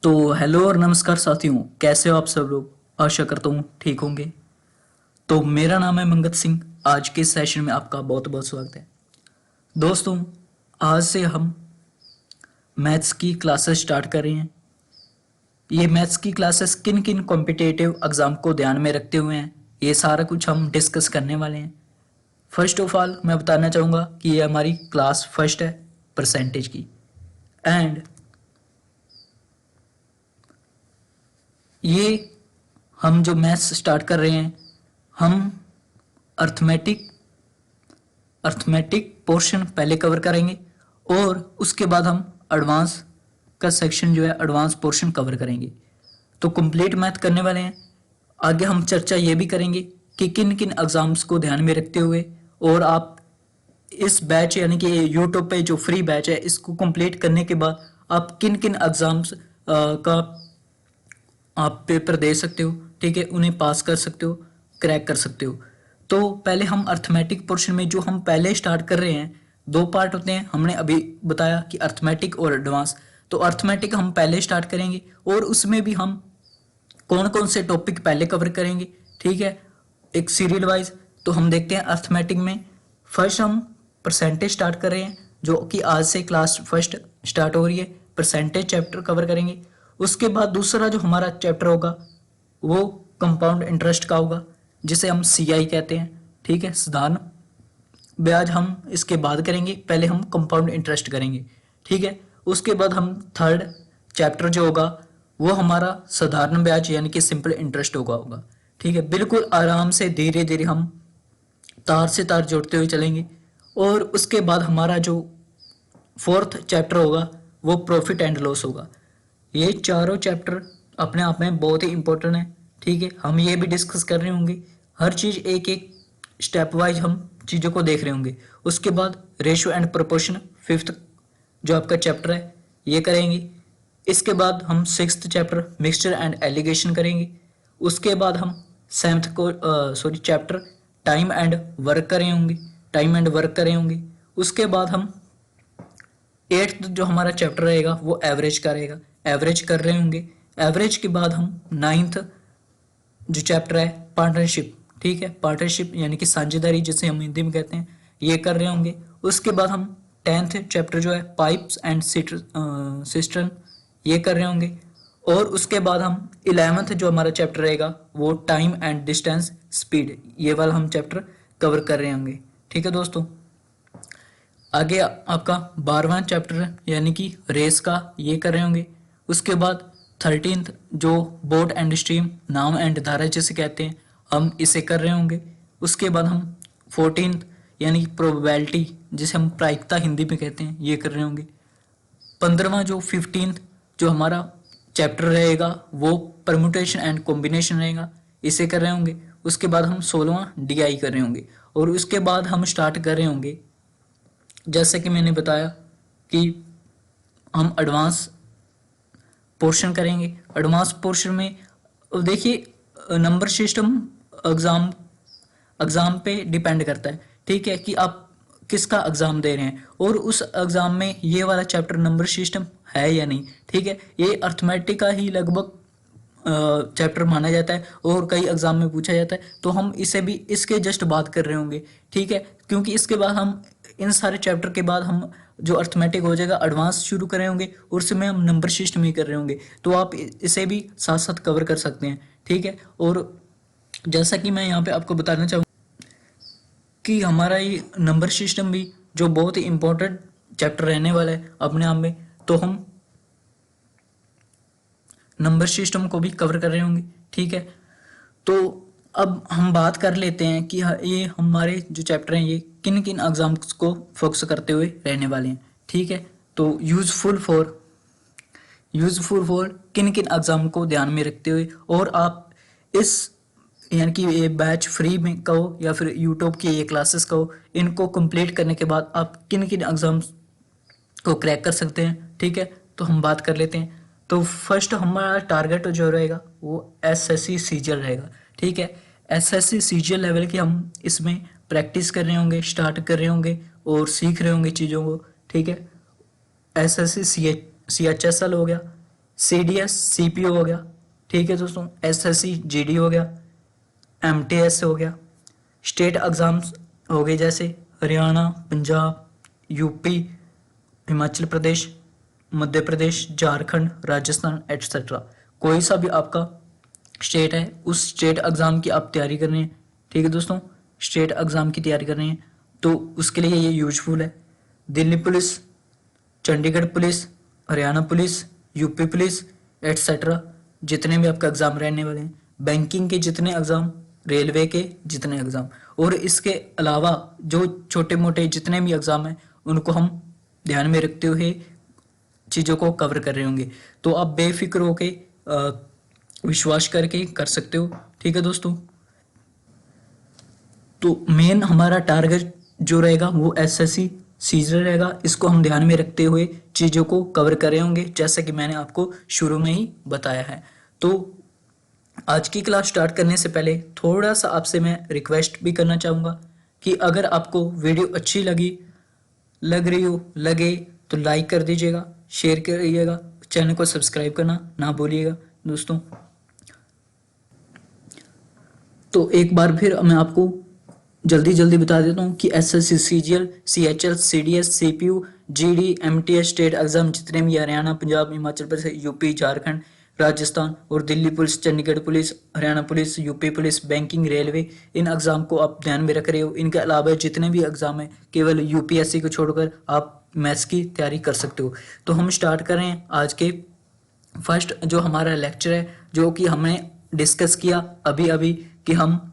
तो हेलो और नमस्कार साथियों, कैसे हो आप सब लोग। आशा करता हूँ ठीक होंगे। तो मेरा नाम है मंगत सिंह। आज के सेशन में आपका बहुत बहुत स्वागत है। दोस्तों, आज से हम मैथ्स की क्लासेस स्टार्ट कर रहे हैं। ये मैथ्स की क्लासेस किन किन कॉम्पिटिटिव एग्जाम को ध्यान में रखते हुए हैं, ये सारा कुछ हम डिस्कस करने वाले हैं। फर्स्ट ऑफ ऑल मैं बताना चाहूँगा कि ये हमारी क्लास फर्स्ट है परसेंटेज की। एंड ये हम जो मैथ्स स्टार्ट कर रहे हैं, हम अर्थमेटिक अर्थमेटिक पोर्शन पहले कवर करेंगे और उसके बाद हम एडवांस का सेक्शन जो है एडवांस पोर्शन कवर करेंगे। तो कंप्लीट मैथ करने वाले हैं। आगे हम चर्चा ये भी करेंगे कि किन किन एग्जाम्स को ध्यान में रखते हुए और आप इस बैच यानी कि यूट्यूब पे जो फ्री बैच है इसको कंप्लीट करने के बाद आप किन किन एग्जाम्स का आप पेपर दे सकते हो, ठीक है, उन्हें पास कर सकते हो, क्रैक कर सकते हो। तो पहले हम अर्थमेटिक पोर्शन में जो हम पहले स्टार्ट कर रहे हैं, दो पार्ट होते हैं। हमने अभी बताया कि अर्थमेटिक और एडवांस। तो अर्थमेटिक हम पहले स्टार्ट करेंगे और उसमें भी हम कौन कौन से टॉपिक पहले कवर करेंगे, ठीक है, एक सीरियल वाइज। तो हम देखते हैं अर्थमेटिक में फर्स्ट हम परसेंटेज स्टार्ट कर रहे हैं, जो कि आज से क्लास फर्स्ट स्टार्ट हो रही है। परसेंटेज चैप्टर कवर करेंगे। उसके बाद दूसरा जो हमारा चैप्टर होगा वो कंपाउंड इंटरेस्ट का होगा, जिसे हम सीआई कहते हैं, ठीक है, साधारण ब्याज। हम इसके बाद करेंगे, पहले हम कंपाउंड इंटरेस्ट करेंगे, ठीक है। उसके बाद हम थर्ड चैप्टर जो होगा वो हमारा साधारण ब्याज यानी कि सिंपल इंटरेस्ट होगा, ठीक है। बिल्कुल आराम से धीरे धीरे हम तार से तार जोड़ते हुए चलेंगे। और उसके बाद हमारा जो फोर्थ चैप्टर होगा वो प्रॉफिट एंड लॉस होगा। ये चारों चैप्टर अपने आप में बहुत ही इंपॉर्टेंट है, ठीक है। हम ये भी डिस्कस कर रहे होंगे, हर चीज़ एक एक स्टेप वाइज हम चीज़ों को देख रहे होंगे। उसके बाद रेशियो एंड प्रोपोर्शन फिफ्थ जो आपका चैप्टर है ये करेंगे। इसके बाद हम sixth chapter mixture and allegation करेंगे। उसके बाद हम सेवन्थ को चैप्टर टाइम एंड वर्क करे होंगे, टाइम एंड वर्क करे होंगे। उसके बाद हम एट्थ जो हमारा चैप्टर रहेगा वो एवरेज का रहेगा, एवरेज कर रहे होंगे। एवरेज के बाद हम नाइन्थ जो चैप्टर है पार्टनरशिप, ठीक है, पार्टनरशिप यानी कि साझेदारी जिसे हम हिंदी में कहते हैं, ये कर रहे होंगे। उसके बाद हम टेंथ चैप्टर जो है पाइप्स एंड सिस्टर्न ये कर रहे होंगे। और उसके बाद हम इलेवेंथ जो हमारा चैप्टर रहेगा वो टाइम एंड डिस्टेंस स्पीड, ये वाला हम चैप्टर कवर कर रहे होंगे, ठीक है दोस्तों। आगे आपका 12वां चैप्टर यानी कि रेस का ये कर रहे होंगे। उसके बाद 13th जो बोर्ड एंड स्ट्रीम नाम एंड धारा जिसे कहते हैं हम इसे कर रहे होंगे। उसके बाद हम 14th यानी कि प्रोबेबिलिटी जिसे हम प्रायिकता हिंदी में कहते हैं ये कर रहे होंगे। 15वां जो 15th जो हमारा चैप्टर रहेगा वो परम्यूटेशन एंड कॉम्बिनेशन रहेगा, इसे कर रहे होंगे। उसके बाद हम 16वां डीआई कर रहे होंगे। और उसके बाद हम स्टार्ट कर रहे होंगे, जैसे कि मैंने बताया कि हम एडवांस पोर्शन करेंगे। एडवांस पोर्शन में देखिए नंबर सिस्टम एग्ज़ाम एग्ज़ाम पे डिपेंड करता है, ठीक है, कि आप किसका एग्ज़ाम दे रहे हैं और उस एग्ज़ाम में ये वाला चैप्टर नंबर सिस्टम है या नहीं, ठीक है। ये अर्थमेटिक का ही लगभग चैप्टर माना जाता है और कई एग्जाम में पूछा जाता है। तो हम इसे भी इसके जस्ट बात कर रहे होंगे, ठीक है, क्योंकि इसके बाद हम इन सारे चैप्टर के बाद हम जो अर्थमेटिक हो जाएगा एडवांस शुरू कर रहे होंगे और उसमें हम नंबर सिस्टम ही कर रहे होंगे। तो आप इसे भी साथ साथ कवर कर सकते हैं, ठीक है। और जैसा कि मैं यहाँ पे आपको बताना चाहूँ कि हमारा ये नंबर सिस्टम भी जो बहुत ही इम्पोर्टेंट चैप्टर रहने वाला है अपने आप में, तो हम नंबर सिस्टम को भी कवर कर रहे होंगे, ठीक है। तो अब हम बात कर लेते हैं कि ये हमारे जो चैप्टर हैं ये किन किन एग्जाम्स को फोकस करते हुए रहने वाले हैं, ठीक है। तो यूजफुल फॉर किन किन एग्जाम को ध्यान में रखते हुए और आप इस यानी कि ये बैच फ्री में कहो या फिर यूट्यूब की ये क्लासेस कहो, इनको कंप्लीट करने के बाद आप किन किन एग्जाम्स को क्रैक कर सकते हैं, ठीक है। तो हम बात कर लेते हैं। तो फर्स्ट हमारा टारगेट जो रहेगा वो एसएससी सीजीएल रहेगा, ठीक है। एसएससी सीजीएल लेवल की हम इसमें प्रैक्टिस कर रहे होंगे, स्टार्ट कर रहे होंगे और सीख रहे होंगे चीज़ों को, ठीक है। एसएससी सीएचएसएल हो गया, CDS CPO हो गया, ठीक है दोस्तों, SSC GD हो गया, MTS हो गया, स्टेट एग्जाम्स हो गए जैसे हरियाणा, पंजाब, यूपी, हिमाचल प्रदेश, मध्य प्रदेश, झारखंड, राजस्थान एटसेट्रा। कोई सा भी आपका स्टेट है उस स्टेट एग्जाम की आप तैयारी कर रहे हैं, ठीक है दोस्तों, स्टेट एग्जाम की तैयारी कर रहे हैं तो उसके लिए ये यूजफुल है। Delhi police, Chandigarh police, Haryana police, UP police etcetera, जितने भी आपका एग्जाम रहने वाले हैं, बैंकिंग के जितने एग्जाम, रेलवे के जितने एग्जाम, और इसके अलावा जो छोटे मोटे जितने भी एग्जाम हैं उनको हम ध्यान में रखते हुए चीज़ों को कवर कर रहे होंगे। तो आप बेफिक्र होके विश्वास करके कर सकते हो, ठीक है दोस्तों। तो मेन हमारा टारगेट जो रहेगा वो SSC सीजर रहेगा, इसको हम ध्यान में रखते हुए चीज़ों को कवर कर रहे होंगे जैसा कि मैंने आपको शुरू में ही बताया है। तो आज की क्लास स्टार्ट करने से पहले थोड़ा सा आपसे मैं रिक्वेस्ट भी करना चाहूँगा कि अगर आपको वीडियो अच्छी लगे तो लाइक कर दीजिएगा, शेयर करिएगा, चैनल को सब्सक्राइब करना ना भूलिएगा दोस्तों। तो एक बार फिर मैं आपको जल्दी बता देता हूँ कि SSC CGL CHL CDS CPU GD MTS state exam जितने भी हरियाणा, पंजाब, हिमाचल प्रदेश, यूपी, झारखंड, राजस्थान और Delhi police, Chandigarh police, Haryana police, UP police, banking, railway, in exam को आप ध्यान में रख रहे हो। इनके अलावा जितने भी एग्जाम है केवल UPSC को छोड़कर आप मैथ्स की तैयारी कर सकते हो। तो हम स्टार्ट कर रहे हैं आज के फर्स्ट जो हमारा लेक्चर है, जो कि हमने डिस्कस किया अभी कि हम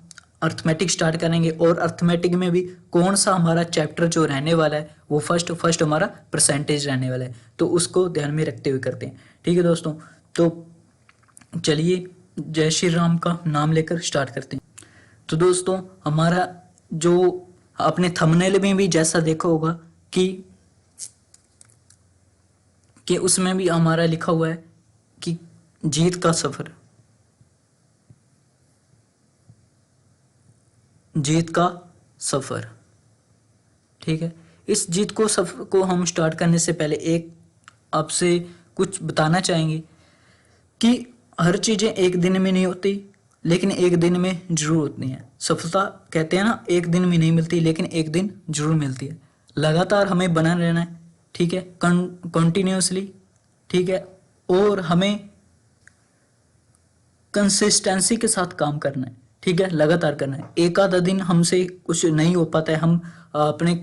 अर्थमेटिक स्टार्ट करेंगे, और अर्थमेटिक में भी कौन सा हमारा चैप्टर जो रहने वाला है वो फर्स्ट हमारा परसेंटेज रहने वाला है, तो उसको ध्यान में रखते हुए करते हैं, ठीक है दोस्तों। तो चलिए जय श्री राम का नाम लेकर स्टार्ट करते हैं। तो दोस्तों हमारा जो आपने थंबनेल में भी जैसा देखा होगा कि उसमें भी हमारा लिखा हुआ है कि जीत का सफर, जीत का सफर, ठीक है। इस जीत को सफर को हम स्टार्ट करने से पहले एक आपसे कुछ बताना चाहेंगे कि हर चीजें एक दिन में नहीं होती, लेकिन एक दिन में जरूर होती हैं। सफलता कहते हैं ना, एक दिन में नहीं मिलती लेकिन एक दिन जरूर मिलती है। लगातार हमें बना रहना है, ठीक है, कंटिन्यूसली, ठीक है, और हमें कंसिस्टेंसी के साथ काम करना है, ठीक है, लगातार करना है। एक आधा दिन हमसे कुछ नहीं हो पाता है, हम अपने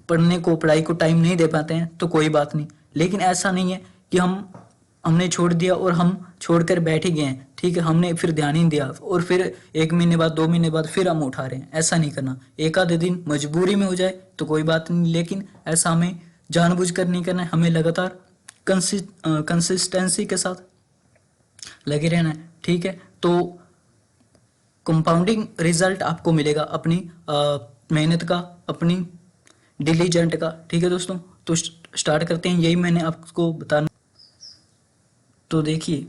पढ़ाई को टाइम नहीं दे पाते हैं तो कोई बात नहीं, लेकिन ऐसा नहीं है कि हमने छोड़ दिया और हम छोड़कर बैठ ही गए हैं, ठीक है, हमने फिर ध्यान ही नहीं दिया और फिर 1 महीने बाद 2 महीने बाद फिर हम उठा रहे हैं। ऐसा नहीं करना। एक आधे दिन मजबूरी में हो जाए तो कोई बात नहीं, लेकिन ऐसा हमें जानबूझकर नहीं करना है। हमें लगातार कंसिस्टेंसी के साथ लगे रहना है, ठीक है। तो कंपाउंडिंग रिजल्ट आपको मिलेगा अपनी मेहनत का, अपनी डिलीजेंट का, ठीक है दोस्तों। तो स्टार्ट करते हैं, यही मैंने आपको बताना। तो देखिए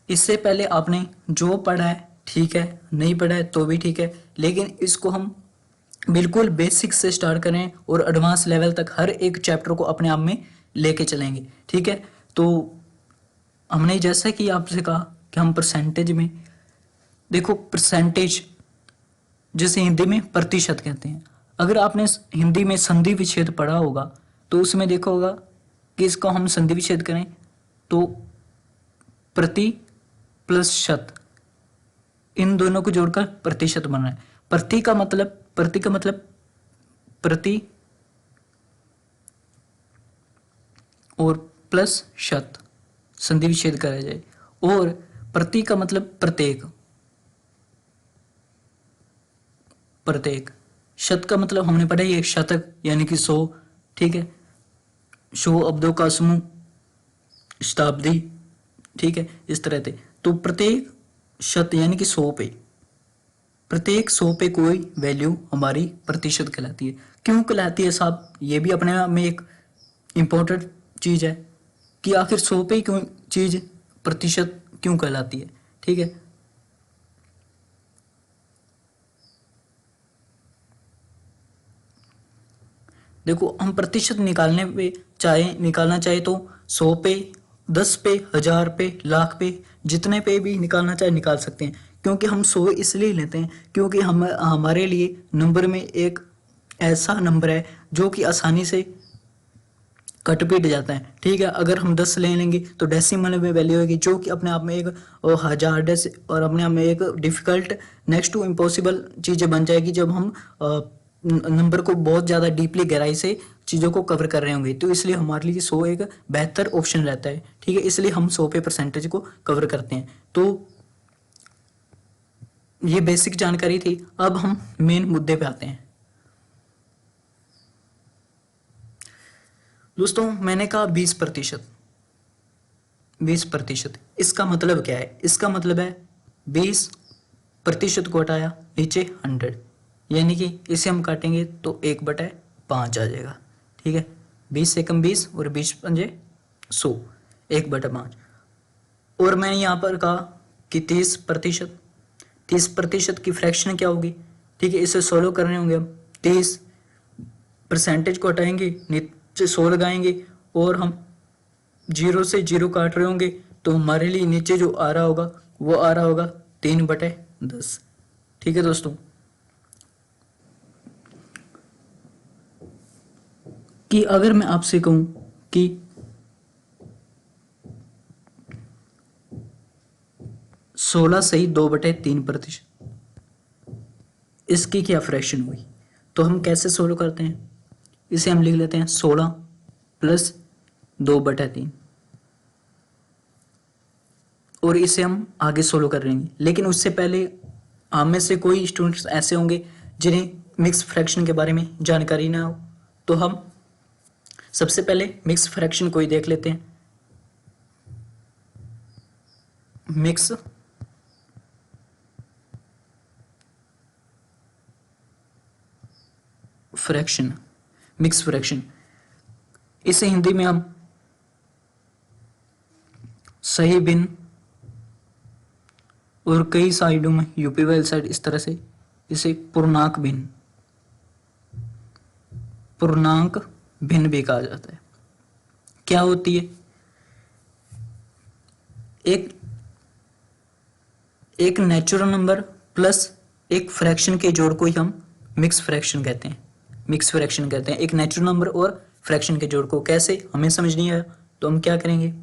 इससे पहले आपने जो पढ़ा है ठीक है, नहीं पढ़ा है तो भी ठीक है, लेकिन इसको हम बिल्कुल बेसिक से स्टार्ट करें और एडवांस लेवल तक हर एक चैप्टर को अपने आप में लेके चलेंगे, ठीक है। तो हमने जैसा कि आपसे कहा कि हम परसेंटेज में देखो, परसेंटेज जैसे हिंदी में प्रतिशत कहते हैं। अगर आपने हिंदी में संधि विच्छेद पढ़ा होगा तो उसमें देखा होगा कि इसको हम संधि विच्छेद करें तो प्रति प्लस शत, इन दोनों को जोड़कर प्रतिशत बन रहा है। प्रति का मतलब प्रति और प्लस शत संधि विच्छेद करा जाए, और प्रति का मतलब प्रत्येक, शत का मतलब हमने पढ़ा ही, एक शतक यानी कि 100, ठीक है, 100 अब्दों का समूह, शताब्दी, ठीक है, इस तरह से। तो प्रत्येक शत यानी कि 100 पे, प्रत्येक 100 पे कोई वैल्यू हमारी प्रतिशत कहलाती है। क्यों कहलाती है साहब, ये भी अपने आप में एक इम्पोर्टेंट चीज है कि आखिर 100 पे क्यों चीज प्रतिशत क्यों कहलाती है, ठीक है। देखो हम प्रतिशत निकालना चाहे तो 100 पे, 10 पे, 1000 पे, लाख पे, जितने पे भी निकालना चाहे निकाल सकते हैं। क्योंकि हम 100 इसलिए लेते हैं क्योंकि हम हमारे लिए नंबर में एक ऐसा नंबर है जो कि आसानी से कट पीट जाता है। ठीक है, अगर हम 10 ले लेंगे तो डेसिमल में वैल्यू होगी जो कि अपने आप में एक हजार और अपने आप में एक डिफिकल्ट नेक्स्ट टू इम्पॉसिबल चीज़ें बन जाएगी जब हम नंबर को बहुत ज़्यादा डीपली गहराई से चीज़ों को कवर कर रहे होंगे। तो इसलिए हमारे लिए 100 एक बेहतर ऑप्शन रहता है। ठीक है, इसलिए हम 100 पे परसेंटेज को कवर करते हैं। तो ये बेसिक जानकारी थी। अब हम मेन मुद्दे पे आते हैं। दोस्तों मैंने कहा 20%। 20%, इसका मतलब क्या है? इसका मतलब है 20% को हटाया नीचे 100, यानी कि इसे हम काटेंगे तो 1/5 आ जाएगा। ठीक है, 20 से कम 20 और 20 पंजे 100, 1/5। और मैंने यहाँ पर कहा कि 30%। 30% की फ्रैक्शन क्या होगी? ठीक है, इसे सोल्व करने होंगे हम। 30 परसेंटेज को हटाएंगे, नीचे 100 लगाएंगे और हम 0 से 0 काट रहे होंगे तो हमारे लिए नीचे जो आ रहा होगा वो आ रहा होगा 3/10। ठीक है दोस्तों, कि अगर मैं आपसे कहूं कि 16 सही 2/3%, इसकी क्या फ्रैक्शन हुई? तो हम कैसे सोल्व करते हैं? इसे हम लिख लेते हैं 16 प्लस 2/3 और इसे हम आगे सोल्व कर लेंगे। लेकिन उससे पहले हम में से कोई स्टूडेंट्स ऐसे होंगे जिन्हें मिक्स फ्रैक्शन के बारे में जानकारी ना हो, तो हम सबसे पहले मिक्स फ्रैक्शन को ही देख लेते हैं। मिक्स फ्रैक्शन, मिक्स फ्रैक्शन, इसे हिंदी में हम सही भिन्न और कई साइडों में यूपी वाली साइड इस तरह से इसे पूर्णांक भिन्न, पूर्णांक भिन्न भी कहा जाता है। क्या होती है? एक नेचुरल नंबर प्लस एक फ्रैक्शन के जोड़ को ही हम मिक्स फ्रैक्शन कहते हैं। मिक्स फ्रैक्शन कहते हैं एक नेचुरल नंबर और फ्रैक्शन के जोड़ को। कैसे? हमें समझ नहीं आया तो हम क्या करेंगे?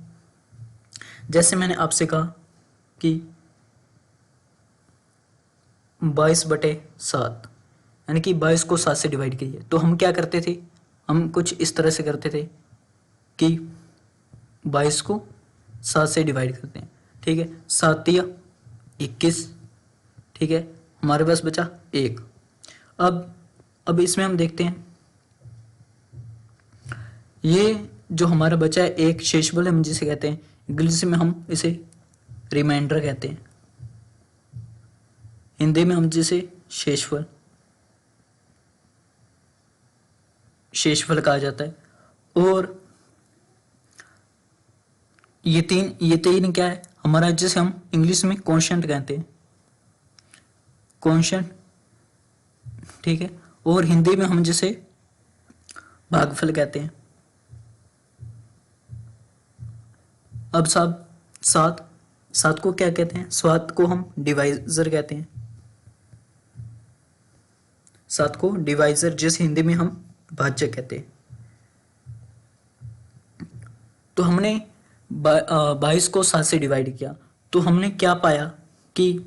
जैसे मैंने आपसे कहा कि 22/7, यानी कि 22 को 7 से डिवाइड कीजिए, तो हम क्या करते थे? हम कुछ इस तरह से करते थे कि 22 को 7 से डिवाइड करते हैं। ठीक है, 7 या 21। ठीक है, हमारे पास बचा 1। अब इसमें हम देखते हैं ये जो हमारा बचा है एक शेषफल हम जिसे कहते हैं, इंग्लिश में हम इसे रिमाइंडर कहते हैं, हिंदी में हम जिसे शेषफल कहा जाता है। और ये तीन क्या है हमारा, जिसे हम इंग्लिश में कॉन्स्टेंट कहते हैं, कॉन्स्टेंट। ठीक है, और हिंदी में हम जिसे भागफल कहते हैं। अब सात को क्या कहते हैं? 7 को हम डिवाइजर कहते हैं। 7 को डिवाइजर, जिसे हिंदी में हम भाज्य कहते हैं। तो हमने 22 को 7 से डिवाइड किया तो हमने क्या पाया कि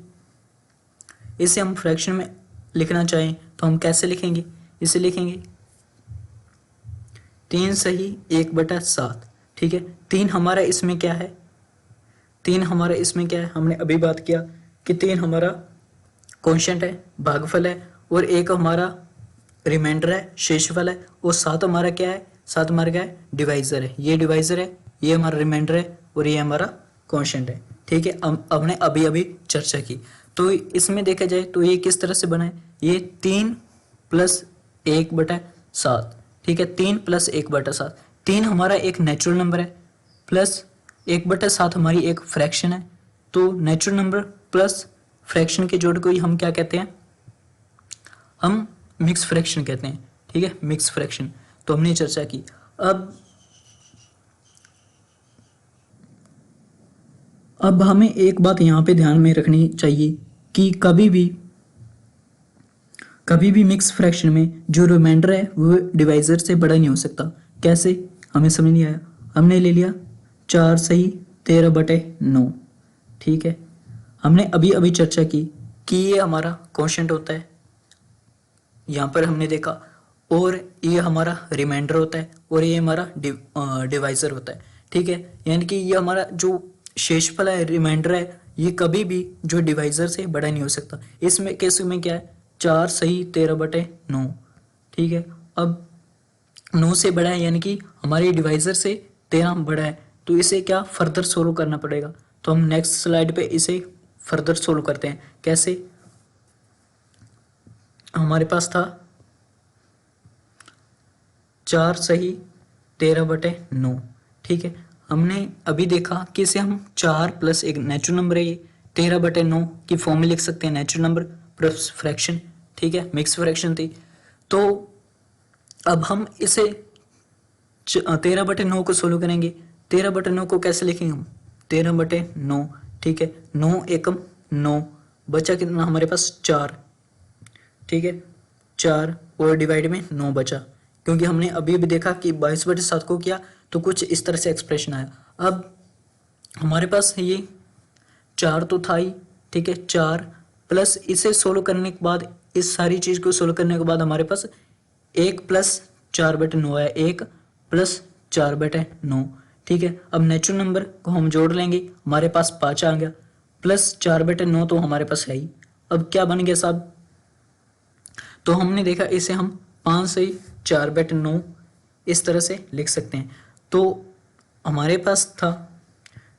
इसे हम फ्रैक्शन में लिखना चाहें तो हम कैसे लिखेंगे? इसे लिखेंगे 3 सही 1/7। ठीक है, 3 हमारा इसमें क्या है? 3 हमारा इसमें क्या है? हमने अभी बात किया कि 3 हमारा कॉन्स्टेंट है, भागफल है, और 1 हमारा रिमाइंडर है, शेषफल है, और 7 हमारा क्या है? 7 हमारा क्या है? डिवाइजर है। ये डिवाइजर है, ये हमारा रिमाइंडर है, और ये हमारा कॉन्स्टेंट है। ठीक है, हमने अभी चर्चा की। तो इसमें देखा जाए तो ये किस तरह से बना है? ये 3 + 1/7। ठीक है, 3 + 1/7। 3 हमारा एक नेचुरल नंबर है प्लस 1/7 हमारी एक फ्रैक्शन है। तो नेचुरल नंबर प्लस फ्रैक्शन के जोड़ को ही हम क्या कहते हैं? हम मिक्स फ्रैक्शन कहते हैं। ठीक है, मिक्स फ्रैक्शन। तो हमने चर्चा की। अब हमें एक बात यहाँ पे ध्यान में रखनी चाहिए कि कभी भी मिक्स फ्रैक्शन में जो रिमाइंडर है वो डिवाइजर से बड़ा नहीं हो सकता। कैसे, हमें समझ नहीं आया। हमने ले लिया 4 सही 13/9, ठीक है। हमने अभी अभी चर्चा की कि ये हमारा क्वोशिएंट होता है, यहाँ पर हमने देखा, और ये हमारा रिमाइंडर होता है और ये हमारा डिवाइजर होता है, ठीक है। यानी कि ये हमारा जो शेषफल है, रिमाइंडर है, ये कभी भी जो डिवाइजर से बड़ा नहीं हो सकता। इसमें केस में क्या है, 4 सही 13/9, ठीक है। अब 9 से बड़ा है यानी कि हमारे डिवाइजर से 13 बड़ा है, तो इसे क्या फर्दर सोल्व करना पड़ेगा। तो हम नेक्स्ट स्लाइड पे इसे फर्दर सोल्व करते हैं। कैसे, हमारे पास था 4 सही 13/9, ठीक है। हमने अभी देखा कि इसे हम 4 प्लस एक नेचुरल नंबर है, ये 13/9 की फॉर्म में लिख सकते हैं, नेचुरल नंबर प्लस फ्रैक्शन, ठीक है, मिक्स फ्रैक्शन थी। तो अब हम इसे 13/9 को सोल्व करेंगे। 13/9 को कैसे लिखेंगे हम, 13/9, ठीक है। 9 एकम 9, बचा कितना हमारे पास 4, ठीक है, 4 और डिवाइड में 9 बचा, क्योंकि हमने अभी भी देखा कि 22/7 को किया तो कुछ इस तरह से एक्सप्रेशन आया। अब हमारे पास ये 4 तो था ही, ठीक है, 4 प्लस इसे सोल्व करने के बाद, इस सारी चीज को सोल्व करने के बाद हमारे पास 1 प्लस 4/9 है, 1 प्लस 4/9, ठीक है। अब नेचुरल नंबर को हम जोड़ लेंगे, हमारे पास 5 आ गया, प्लस 4/9 तो हमारे पास है ही। अब क्या बन गया साहब, तो हमने देखा इसे हम 5 से 4/9 इस तरह से लिख सकते हैं। तो हमारे पास था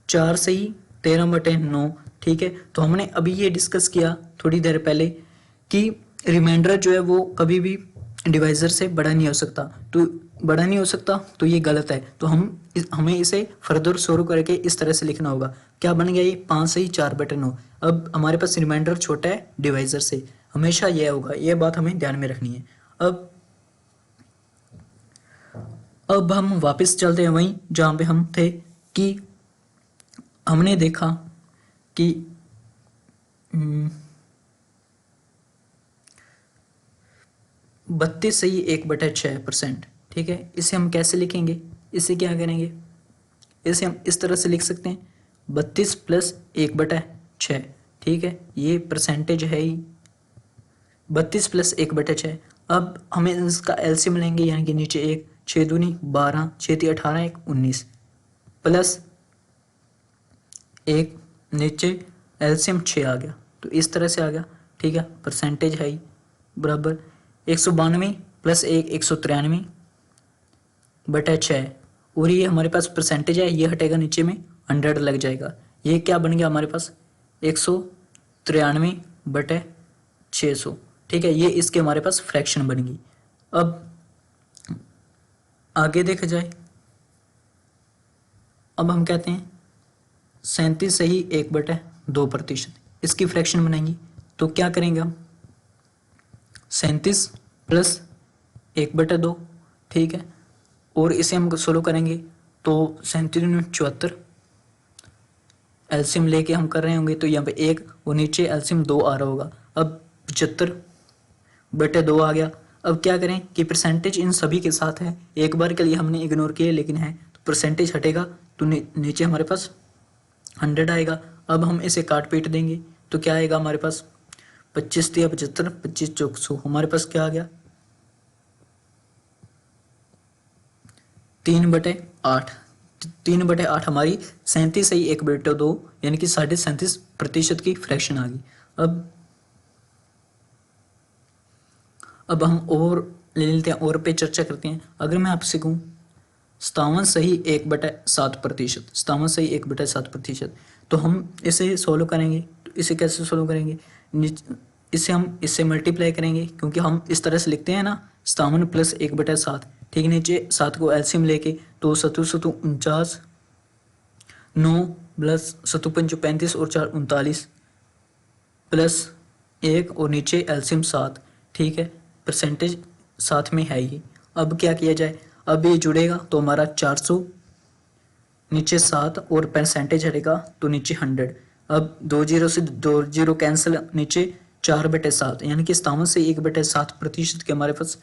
4 से 13/9, ठीक है। तो हमने अभी ये डिस्कस किया थोड़ी देर पहले कि रिमाइंडर जो है वो कभी भी डिवाइजर से बड़ा नहीं हो सकता, तो बड़ा नहीं हो सकता तो ये गलत है। तो हमें इसे फर्दर सोल्व करके इस तरह से लिखना होगा। क्या बन गया ये, 5 से 4/9। अब हमारे पास रिमाइंडर छोटा है डिवाइजर से, हमेशा यह होगा, यह बात हमें ध्यान में रखनी है। अब हम वापस चलते हैं वहीं जहां पे हम थे कि हमने देखा कि 32 सही 1/6%, ठीक है। इसे हम कैसे लिखेंगे, इसे क्या करेंगे, इसे हम इस तरह से लिख सकते हैं 32 प्लस 1/6, ठीक है। ये परसेंटेज है ही 32 प्लस 1/6। अब हमें इसका एलसीएम लेंगे, यानी कि नीचे 1, 6 दूनी 12, 6 × 18, 1 19, प्लस 1 नीचे एलसीएम 6 आ गया, तो इस तरह से आ गया, ठीक है। परसेंटेज है ही बराबर 192 प्लस 1 193/6, और ये हमारे पास परसेंटेज है, ये हटेगा नीचे में 100 लग जाएगा। ये क्या बन गया हमारे पास 193/600, ठीक है। ये इसके हमारे पास फ्रैक्शन बन गई। अब आगे देखा जाए, अब हम कहते हैं 37 सही 1/2%, इसकी फ्रैक्शन बनाएंगे। तो क्या करेंगे हम, 37 प्लस 1/2, ठीक है, और इसे हम सोल्व करेंगे तो 37 में 74, एलसीएम लेके हम कर रहे होंगे तो यहाँ पे 1 और नीचे एलसीएम 2 आ रहा होगा। अब 75/2 आ गया। अब क्या करें कि परसेंटेज इन सभी के साथ है, एक बार के लिए हमने इग्नोर किया लेकिन है, तो परसेंटेज हटेगा तो नीचे हमारे पास 100 आएगा। अब हम इसे काट पीट देंगे तो क्या आएगा हमारे पास, 25 × 75, 25 × 100, हमारे पास क्या आ गया 3/8। 3/8 हमारी 37 सही 1/2 यानी कि 37.5% की फ्रैक्शन आ गई। अब हम और ले लेते हैं, और पे चर्चा करते हैं। अगर मैं आपसे कहूँ 57 सही 1/7%, 57 सही 1/7%, तो हम इसे सोल्व करेंगे। तो इसे कैसे सोल्व करेंगे, इसे हम इससे मल्टीप्लाई करेंगे, क्योंकि हम इस तरह से लिखते हैं ना 57 प्लस 1/7, ठीक, नीचे 7 को एलसीएम लेके, तो 7 7 49, 9 प्लस 7 5 35 और 4 39, प्लस 1 और नीचे एलसीएम 7, ठीक है। परसेंटेज साथ में है ही। अब क्या किया जाए, अब ये जुड़ेगा तो हमारा 400, नीचे 7 और परसेंटेज हटेगा तो नीचे 100। अब 2 जीरो से 2 जीरो कैंसिल, नीचे 4/7, यानी कि 57 से 1/7% के हमारे पास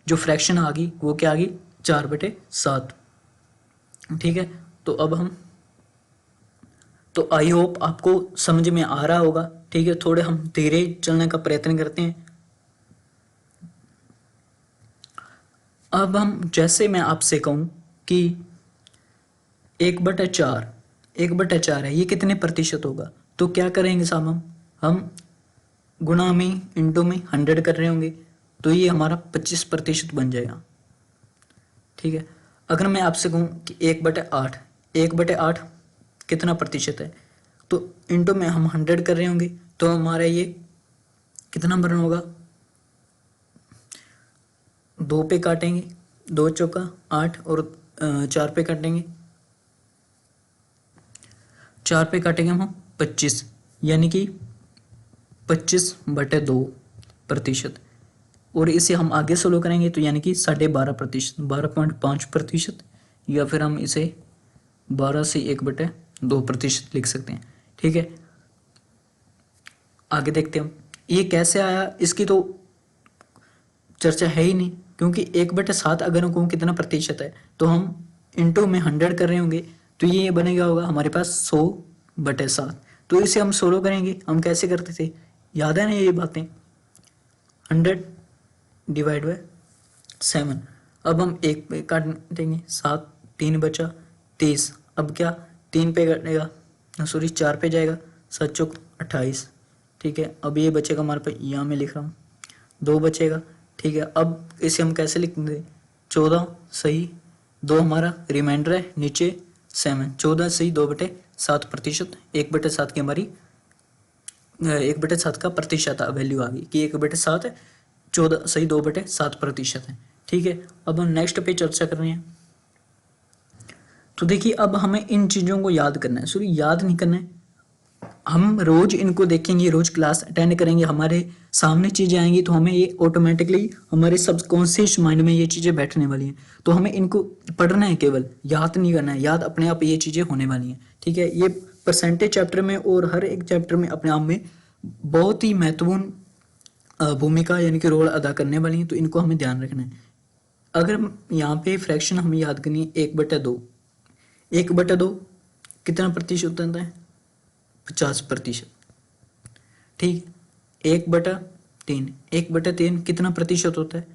जो फ्रैक्शन आ गई वो क्या आ गई, 4/7। ठीक है, तो अब हम, तो आई होप आपको समझ में आ रहा होगा। ठीक है, थोड़े हम धीरे चलने का प्रयत्न करते हैं। अब हम, जैसे मैं आपसे कहूं कि 1/4, 1/4 है, ये कितने प्रतिशत होगा, तो क्या करेंगे साहब, हम गुणा में, इंटू में 100 कर रहे होंगे, तो ये हमारा 25% बन जाएगा। ठीक है, अगर मैं आपसे कहूँ कि 1/8, 1/8 कितना प्रतिशत है, तो इंटू में हम 100 कर रहे होंगे, तो हमारा ये कितना बन होगा, 2 पे काटेंगे, 2 चौका 8 और 4 पे काटेंगे, 4 पे काटेंगे हम 25, यानी कि 25/2%। और इसे हम आगे सोल्व करेंगे तो यानी कि 12.5%, 12.5%, या फिर हम इसे 12 से 1/2% लिख सकते हैं। ठीक है, आगे देखते हैं हम ये कैसे आया, इसकी तो चर्चा है ही नहीं, क्योंकि 1/7 अगर हम कहूँ कितना प्रतिशत है, तो हम इंटू में 100 कर रहे होंगे, तो ये बनेगा होगा हमारे पास 100/7। तो इसे हम सोल्व करेंगे, हम कैसे करते थे, याद है ना ये बातें, 100/7। अब हम 1 पे काट देंगे, 7, 3 बचा 30। अब क्या, 3 पे कटेगा, सॉरी 4 पे जाएगा, 7 चौक 28। ठीक है, अब ये बचेगा हमारे पास, यहाँ मैं लिख रहा हूँ 2 बचेगा। ठीक है, अब इसे हम कैसे लिख दें, 14 सही 2 हमारा रिमाइंडर है, नीचे 7, 14 सही 2/7%, 1/7 की हमारी 1/7 का प्रतिशत वैल्यू आ गई कि 1/7 है, 14 सही 2/7% है। ठीक है, अब हम नेक्स्ट पे चर्चा कर रहे हैं। तो देखिए, अब हमें इन चीज़ों को याद करना है, सॉरी याद नहीं करना है, हम रोज इनको देखेंगे, रोज क्लास अटेंड करेंगे, हमारे सामने चीज़ें आएंगी तो हमें ये ऑटोमेटिकली हमारे सबकॉन्शियस माइंड में ये चीज़ें बैठने वाली हैं। तो हमें इनको पढ़ना है, केवल याद नहीं करना है, याद अपने आप ये चीज़ें होने वाली हैं। ठीक है, ये परसेंटेज चैप्टर में और हर एक चैप्टर में अपने आप में बहुत ही महत्वपूर्ण भूमिका यानी कि रोल अदा करने वाली हैं, तो इनको हमें ध्यान रखना है। अगर यहाँ पे फ्रैक्शन हमें याद करनी है, 1/2, 1/2 कितना प्रतिशत होता है, 50%। ठीक, 1/3, 1/3 कितना प्रतिशत होता है,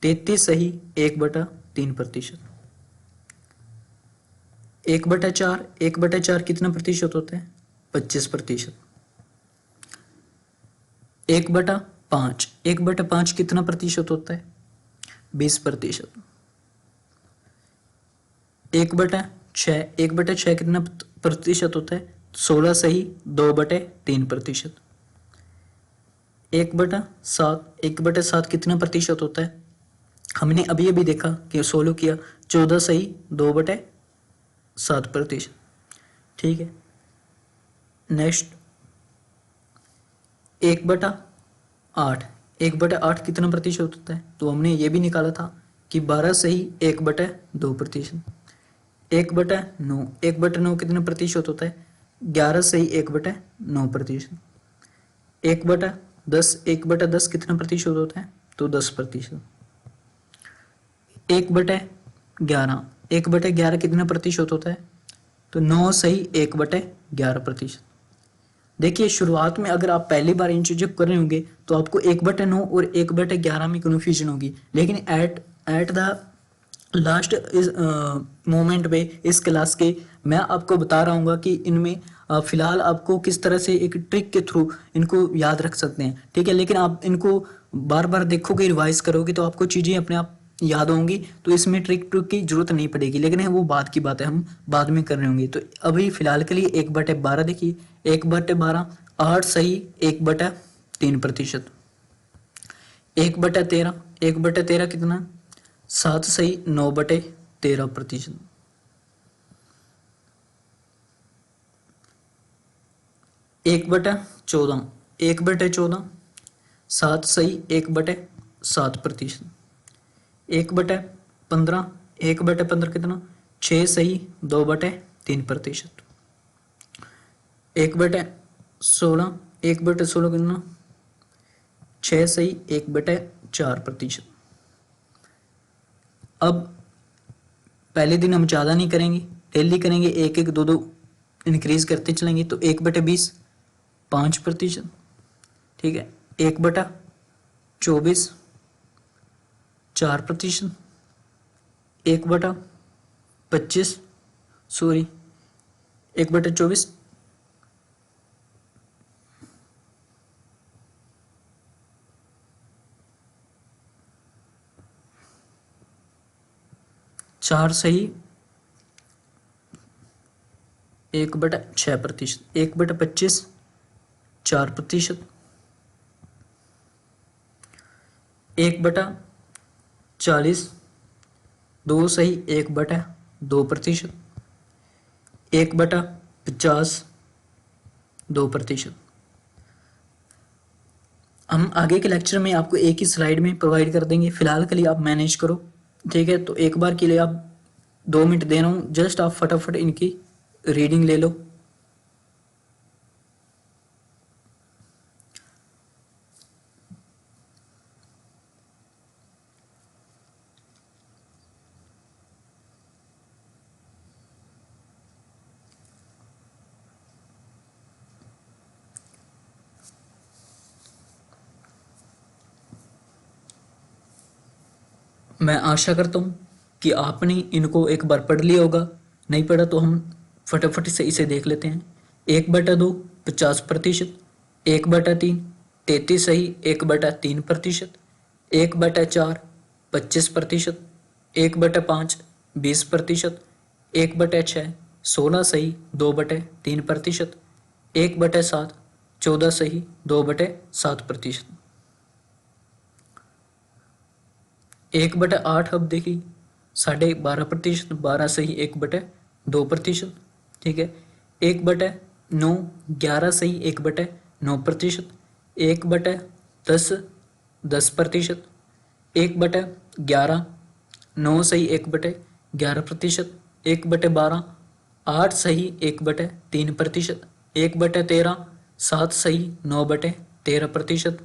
33 सही 1/3%। 1/4, 1/4 कितना प्रतिशत होता है, 25%। 1/5, 1/5 कितना प्रतिशत होता है, 20%। 1/6, 1/6 कितना प्रतिशत होता है, 16 सही 2/3%। 1/7, 1/7 कितना प्रतिशत होता है, हमने अभी अभी देखा कि सोल्व किया, 14 सही 2/7%। ठीक है, नेक्स्ट 1/8, 1/8 कितना प्रतिशत होता है, तो हमने ये भी निकाला था कि 12 सही 1/2%। 1/9, 1/9 कितना प्रतिशत होता है, 11 सही 1/9%। 1/10, 1/10 कितना प्रतिशत होता है, तो 10%। 1/11, 1/11 कितना प्रतिशत होता है, तो 9 सही 1/11%। देखिए, शुरुआत में अगर आप पहली बार इन चीज़ों को कर रहे होंगे तो आपको 1/9 और 1/11 में कन्फ्यूजन होगी, लेकिन एट द लास्ट इस मोमेंट पे इस क्लास के मैं आपको बता रहा हूँ कि इनमें फिलहाल आपको किस तरह से एक ट्रिक के थ्रू इनको याद रख सकते हैं। ठीक है, लेकिन आप इनको बार बार देखोगे, रिवाइज करोगे तो आपको चीज़ें अपने आप याद होंगी, तो इसमें ट्रिक की जरूरत नहीं पड़ेगी, लेकिन वो बाद की बात है, हम बाद में कर रहे होंगे। तो अभी फिलहाल के लिए 1/12 देखिए, 1/12 8 सही 1/3%। 1/13, 1/13 कितना, 7 सही 9/13%। 1/14, 1/14 7 सही 1/7%। 1/15, 1/15 कितना, 6 सही 2/3%। 1/16, 1/16 कितना, 6 सही 1/4%। अब पहले दिन हम ज़्यादा नहीं करेंगे, डेली करेंगे, 1-1, 2-2 इंक्रीज करते चलेंगे। तो 1/20 5%, ठीक है। 1/24 4%, 1/25 सॉरी 1/24 4 सही 1/6%, 1/25 4%, 1/40 2 सही 1/2%, 1/50 2%। हम आगे के लेक्चर में आपको एक ही स्लाइड में प्रोवाइड कर देंगे, फिलहाल के लिए आप मैनेज करो, ठीक है। तो एक बार के लिए आप 2 मिनट दे रहा हूँ, जस्ट आप फटाफट इनकी रीडिंग ले लो। मैं आशा करता हूँ कि आपने इनको एक बार पढ़ लिया होगा, नहीं पढ़ा तो हम फटाफट से इसे देख लेते हैं। 1/2 50%, 1/3 33 सही 1/3%, 1/4 25%, 1/5 20%, 1/6 16 सही 2/3%, 1/7 14 सही 2/7%, 1/8 अब देखिए 12.5%, 12 सही 1/2%, ठीक है। 1/9 11 सही 1/9%, 1/10 10%, 1/11 9 सही 1/11%, 1/12 8 सही 1/3%, 1/13 7 सही 9/13%,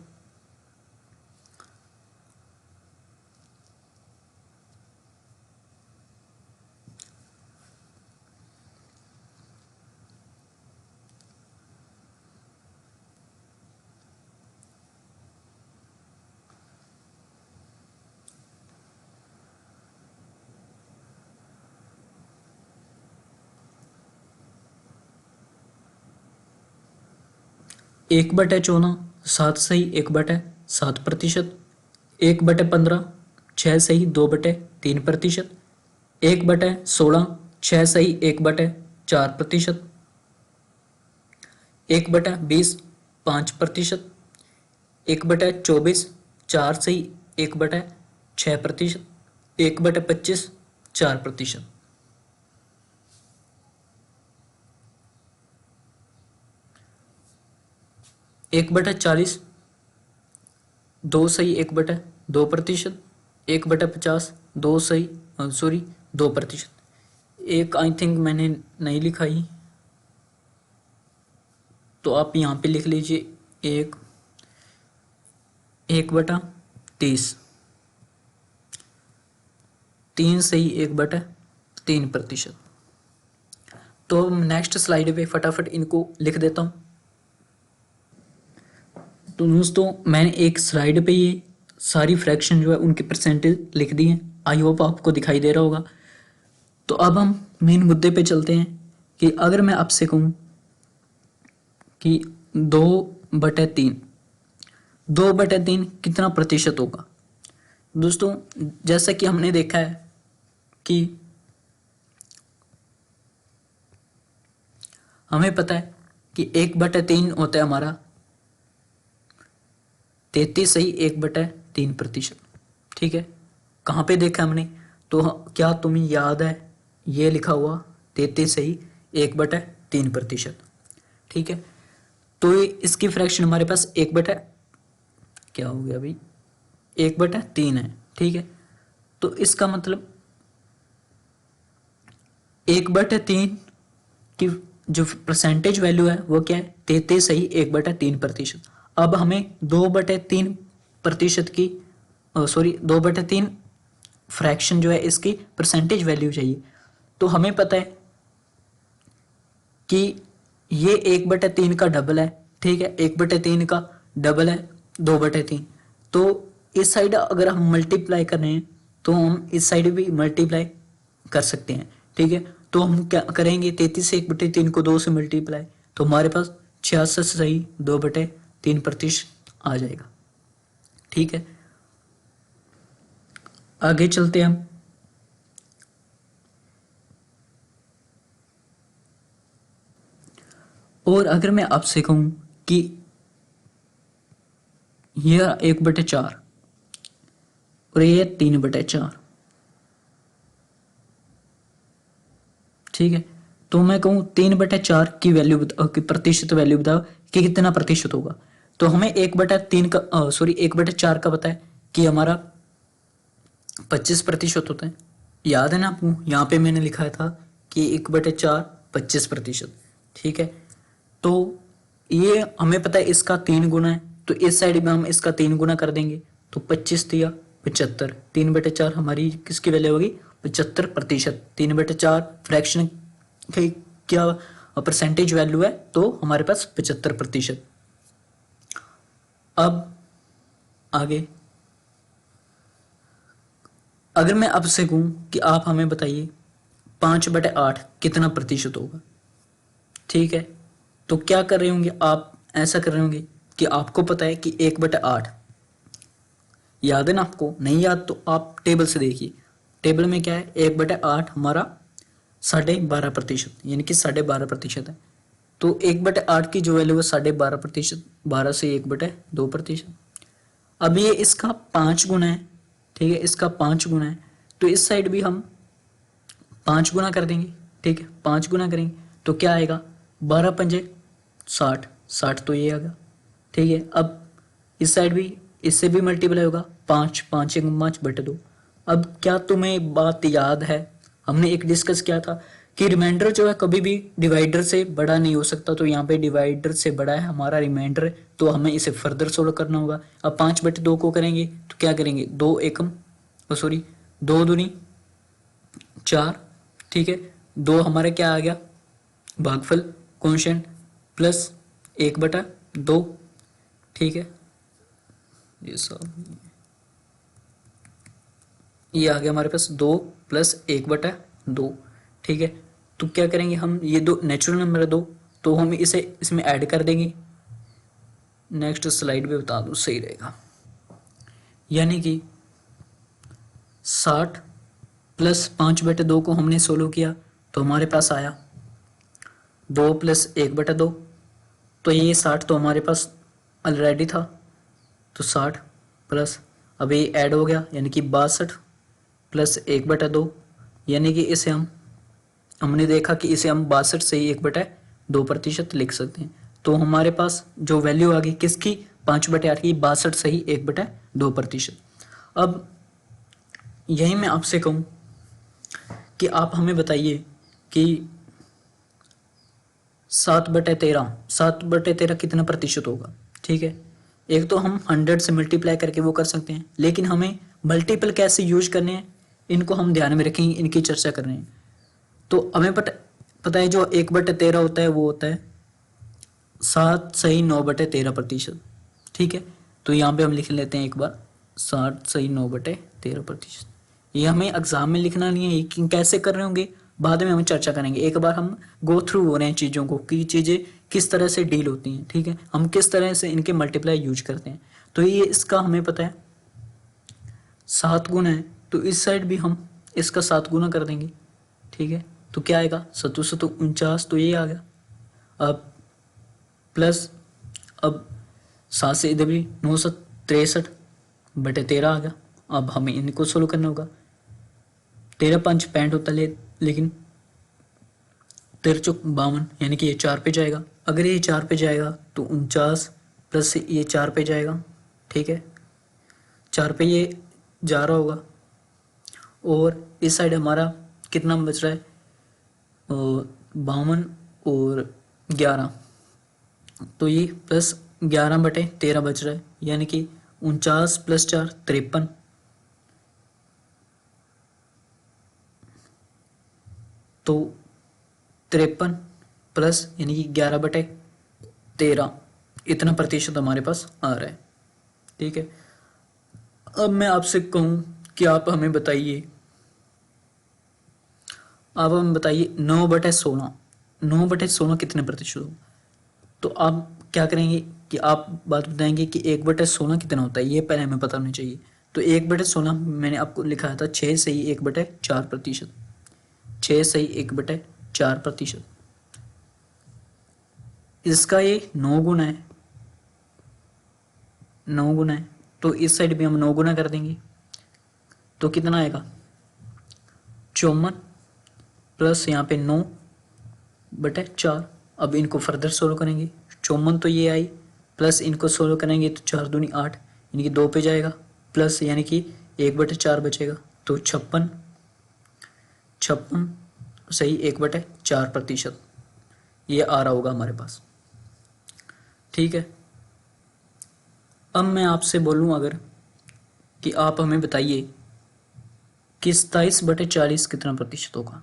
1/14 7 सही 1/7%, 1/15 6 सही 2/3%, 1/16 6 सही 1/4%, 1/20 5%, 1/24 4 सही 1/6%, 1/25 4%, 1/40 2 सही 1/2%, 1/50 2 सही सॉरी 2%। एक आई थिंक मैंने नहीं लिखा ही, तो आप यहाँ पे लिख लीजिए 1/30, 3 सही 1/3%। तो नेक्स्ट स्लाइड पे फटाफट इनको लिख देता हूँ। तो दोस्तों मैंने एक स्लाइड पे ये सारी फ्रैक्शन जो है उनके परसेंटेज लिख दी हैं, आई होप आपको दिखाई दे रहा होगा। तो अब हम मेन मुद्दे पे चलते हैं कि अगर मैं आपसे कहूँ कि 2/3 2/3 कितना प्रतिशत होगा। दोस्तों जैसा कि हमने देखा है कि हमें पता है कि 1/3 होता है हमारा 33 सही 1/3%, ठीक है। कहाँ पे देखा हमने, तो क्या तुम्हें याद है ये लिखा हुआ 33 सही 1/3%, ठीक है। तो इसकी फ्रैक्शन हमारे पास क्या हो गया भाई 1/3 है, ठीक है। तो इसका मतलब 1/3 की जो परसेंटेज वैल्यू है वो क्या है, 33 सही 1/3%। अब हमें 2/3% की सॉरी 2/3 फ्रैक्शन जो है इसकी परसेंटेज वैल्यू चाहिए। तो हमें पता है कि ये 1/3 का डबल है, ठीक है, 1/3 का डबल है 2/3। तो इस साइड अगर हम मल्टीप्लाई कर रहे हैं तो हम इस साइड भी मल्टीप्लाई कर सकते हैं, ठीक है। तो हम क्या करेंगे, 33 से 1/3 को 2 से मल्टीप्लाई, तो हमारे पास 66 सही 2/3% आ जाएगा, ठीक है। आगे चलते हैं हम। और अगर मैं आपसे कहूं कि यह 1/4 और ये 3/4, ठीक है, तो मैं कहूँ 3/4 की वैल्यू की प्रतिशत वैल्यू बताओ कि कितना प्रतिशत होगा। तो हमें 1/3 का सॉरी 1/4 का पता है कि हमारा 25% होता है। याद है ना आपको, यहाँ पे मैंने लिखा था कि 1/4 25%, ठीक है। तो ये हमें पता है इसका 3 गुना है, तो इस साइड में हम इसका 3 गुना कर देंगे, तो 25 दिया 75, 3/4 हमारी किसकी वैल्यू होगी, 75%। 3/4 फ्रैक्शन की क्या परसेंटेज वैल्यू है, तो हमारे पास 75%। अब आगे अगर मैं आपसे कहूं कि आप हमें बताइए 5/8 कितना प्रतिशत होगा, ठीक है। तो क्या कर रहे होंगे आप, ऐसा कर रहे होंगे कि आपको पता है कि 1/8 याद है ना आपको, नहीं याद तो आप टेबल से देखिए। टेबल में क्या है, 1/8 हमारा 12.5%, यानी कि 12.5% है। तो 1/8 की जो वैल्यू है 12.5%, 12 से 1/2%। अब ये इसका 5 गुना है, ठीक है, इसका 5 गुना है, तो इस साइड भी हम 5 गुना कर देंगे, ठीक है, 5 गुना करेंगे तो क्या आएगा, 12×5 60, 60 तो ये आ गया, ठीक है। अब इस साइड भी इससे भी मल्टीप्लाई होगा, 5 5 1 5/2। अब क्या तुम्हें बात याद है, हमने एक डिस्कस किया था कि रिमाइंडर जो है कभी भी डिवाइडर से बड़ा नहीं हो सकता। तो यहाँ पे डिवाइडर से बड़ा है हमारा रिमाइंडर, तो हमें इसे फर्दर सोल्व करना होगा। अब 5/2 को करेंगे तो क्या करेंगे, 2 एकम सॉरी 2 दूनी 4, ठीक है, 2 हमारा क्या आ गया, भागफल कॉन्स्टेंट प्लस 1/2, ठीक है। ये सब ये आ गया हमारे पास 2 + 1/2, ठीक है। तो क्या करेंगे हम, ये दो नेचुरल नंबर है 2, तो हम इसे इसमें ऐड कर देंगे। नेक्स्ट स्लाइड पे बता दूं सही रहेगा, यानी कि 60 + 5/2 को हमने सोल्व किया तो हमारे पास आया 2 + 1/2, तो ये 60 तो हमारे पास ऑलरेडी था, तो 60 प्लस अब ये ऐड हो गया, यानी कि 62 + 1/2, यानी कि इसे हमने देखा कि इसे हम 62 से ही 1/2% लिख सकते हैं। तो हमारे पास जो वैल्यू आ गई किसकी, 5/8 की, 62 से ही 1/2%। अब यही मैं आपसे कहूँ कि आप हमें बताइए कि 7/13 कितना प्रतिशत होगा, ठीक है। एक तो हम 100 से मल्टीप्लाई करके वो कर सकते हैं, लेकिन हमें मल्टीपल कैसे यूज करने हैं इनको हम ध्यान में रखेंगे, इनकी चर्चा कर रहे हैं। तो हमें पता है जो 1/13 होता है वो होता है 7 सही 9/13%, ठीक है। तो यहाँ पे हम लिख लेते हैं एक बार 7 सही 9/13%। ये हमें एग्जाम में लिखना नहीं है, कि कैसे कर रहे होंगे बाद में हम चर्चा करेंगे। एक बार हम गो थ्रू हो रहे हैं चीज़ों को कि चीज़ें किस तरह से डील होती हैं, ठीक है, हम किस तरह से इनके मल्टीप्लाई यूज करते हैं। तो ये इसका हमें पता है 7 गुना है, तो इस साइड भी हम इसका 7 गुना कर देंगे, ठीक है। तो क्या आएगा 749, तो ये आ गया। अब प्लस अब 7 से इधर भी 963/13 आ गया। अब हमें इनको सोल्व करना होगा। 13×5 65 होता है, लेकिन 13×4 52, यानी कि ये 4 पे जाएगा। अगर ये 4 पे जाएगा तो 49 प्लस ये 4 पे जाएगा, ठीक है, 4 पे ये जा रहा होगा और इस साइड हमारा कितना बच रहा है, 52 और 11, तो ये +11/13 बच रहा है, यानी कि 49 + 4 53, तो 53 प्लस यानी कि 11/13 इतना प्रतिशत हमारे पास आ रहा है। ठीक है, अब मैं आपसे कहूँ कि आप हमें बताइए 9/16, 9/16 कितने प्रतिशत हो। तो आप क्या करेंगे कि आप बात बताएंगे कि 1/16 कितना होता है, ये पहले हमें पता होना चाहिए। तो 1/16 मैंने आपको लिखा था 6 सही 1/4%, 6 सही 1/4%। इसका ये 9 गुना है, 9 गुना है, तो इस साइड भी हम 9 गुना कर देंगे, तो कितना आएगा 54 प्लस यहाँ पे 9/4। अब इनको फर्दर सोल्व करेंगे, 54 तो ये आई, प्लस इनको सोल्व करेंगे तो 4 दूनी 8, यानी कि 2 पे जाएगा, प्लस यानी कि 1/4 बचेगा, तो 56 सही 1/4% ये आ रहा होगा हमारे पास। ठीक है, अब मैं आपसे बोलूँ अगर कि आप हमें बताइए कि 27/40 कितना प्रतिशत होगा,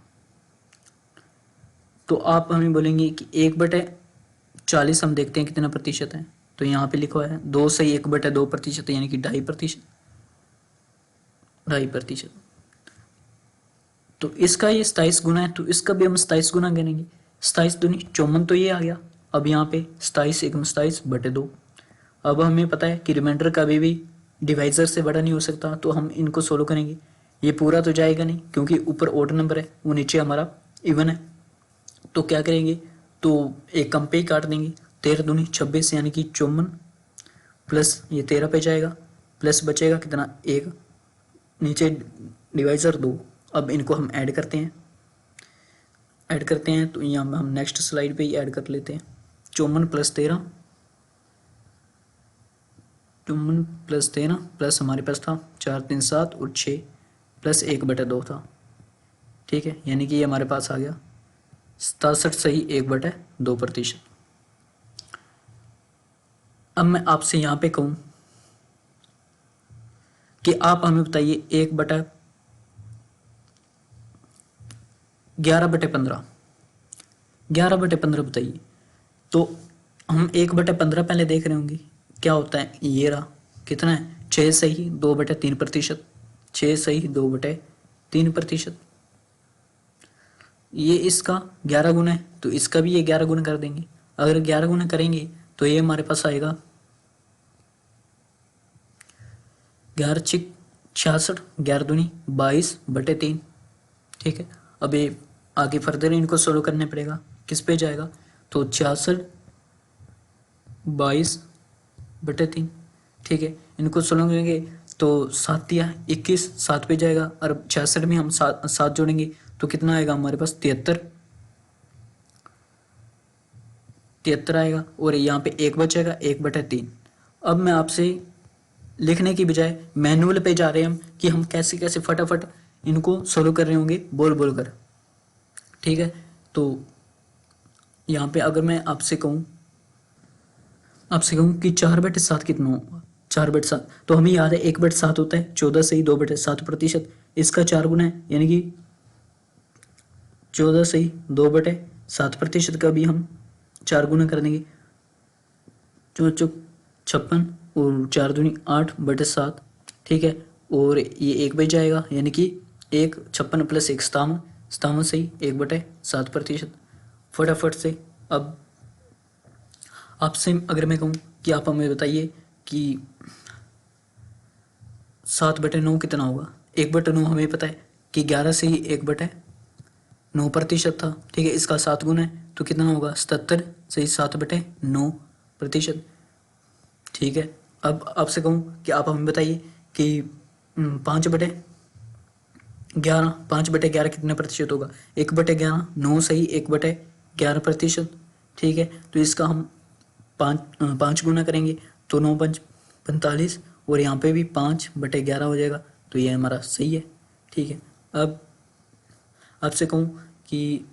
तो आप हमें बोलेंगे कि 1/40 हम देखते हैं कितना प्रतिशत है, तो यहाँ पे लिखा है 2 सही 1/2%, यानी कि 2.5%, 2.5%। तो इसका ये 27 गुना है, तो इसका भी हम 27 गुना करेंगे, 27 दूनी 54 तो ये आ गया। अब यहाँ पे 27 एकम 27/2। अब हमें पता है कि रिमाइंडर कभी भी डिवाइजर से बड़ा नहीं हो सकता, तो हम इनको सोल्व करेंगे। ये पूरा तो जाएगा नहीं क्योंकि ऊपर ओड नंबर है, वो नीचे हमारा इवन है, तो क्या करेंगे, तो एक कम पे ही काट देंगे, 13 दूनी 26, यानी कि 54 प्लस ये 13 पे जाएगा, प्लस बचेगा कितना 1, नीचे डिवाइजर 2। अब इनको हम ऐड करते हैं, तो यहाँ हम नेक्स्ट स्लाइड पे ही ऐड कर लेते हैं। 54 + 13, 54 + 13 प्लस हमारे पास था 4 3 7 और 6 प्लस 1/2 था। ठीक है, यानी कि ये हमारे पास आ गया 67 सही 1/2%। अब मैं आपसे यहाँ पे कहूँ कि आप हमें बताइए 11/15, 11/15 बताइए। तो हम 1/15 पहले देख रहे होंगे क्या होता है, ये रहा कितना है 6 सही 2/3%, 6 सही 2/3%। ये इसका 11 गुना है, तो इसका भी ये 11 गुना कर देंगे। अगर 11 गुना करेंगे तो ये हमारे पास आएगा 11 6 66, 11 दूनी 22/3। ठीक है, अब ये आगे फर्दर इनको सोल्व करने पड़ेगा, किस पे जाएगा, तो 66 22/3। ठीक है, इनको सोल्व करेंगे तो 7 या 21, 7 पे जाएगा, और 66 में हम 7 जोड़ेंगे तो कितना आएगा हमारे पास 73 आएगा, और यहाँ पे 1 बचेगा 1/3। अब मैं आपसे लिखने की बजाय मैनुअल पे जा रहे हैं हम कि हम कैसे कैसे फटाफट इनको सोल्व कर रहे होंगे बोल बोल कर। ठीक है, तो यहाँ पे अगर मैं आपसे कहूँ कि 4/7 कितना होगा, 4/7 तो हमें याद है 1/7 होता है 14 सही 2/7%, इसका 4 गुना है, यानी कि 14 सही 2/7% का भी हम 4 गुना कर देंगे, 56 और 4 दूनी 8/7। ठीक है, और ये 1 बच जाएगा, यानी कि 1 56 + 1 57, 57 सही 1/7%। फटाफट से अब आपसे अगर मैं कहूँ कि आप हमें बताइए कि 7/9 कितना होगा। 1/9 हमें पता है कि 11 से ही 1/9% था। ठीक है, इसका 7 गुना है तो कितना होगा 77 से ही 7/9%। ठीक है, अब आपसे कहूँ कि आप हमें बताइए कि 5/11 कितने प्रतिशत होगा। 1/11 9 सही 1/11%। ठीक है, तो इसका हम 5 गुना करेंगे तो 9 × 5 = 45, और यहाँ पे भी 5/11 हो जाएगा, तो ये हमारा सही है। ठीक है। अब आपसे कहूँ कि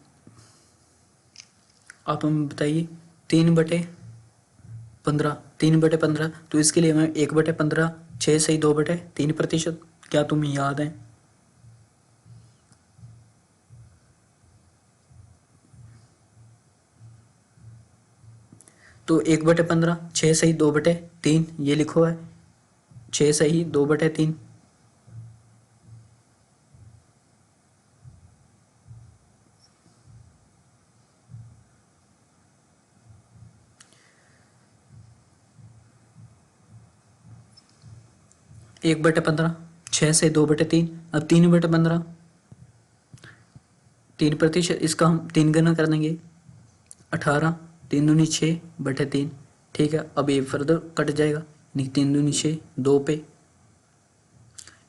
आप हमें बताइए 3/15, 3/15, तो इसके लिए हमें 1/15, 6 सही 2/3%, क्या तुम्हें याद है? तो 1/15, 6 सही 2/3, ये लिखो है, 6 सही 2/3। एक बटे 15, 6 से 2/3। अब 3/15, 3%, इसका हम 3 गुना कर देंगे, 18, 3 दूनी 6/3। ठीक है, अब ये फर्दर कट जाएगा, यानी 3 दूनी 6, 2 पे।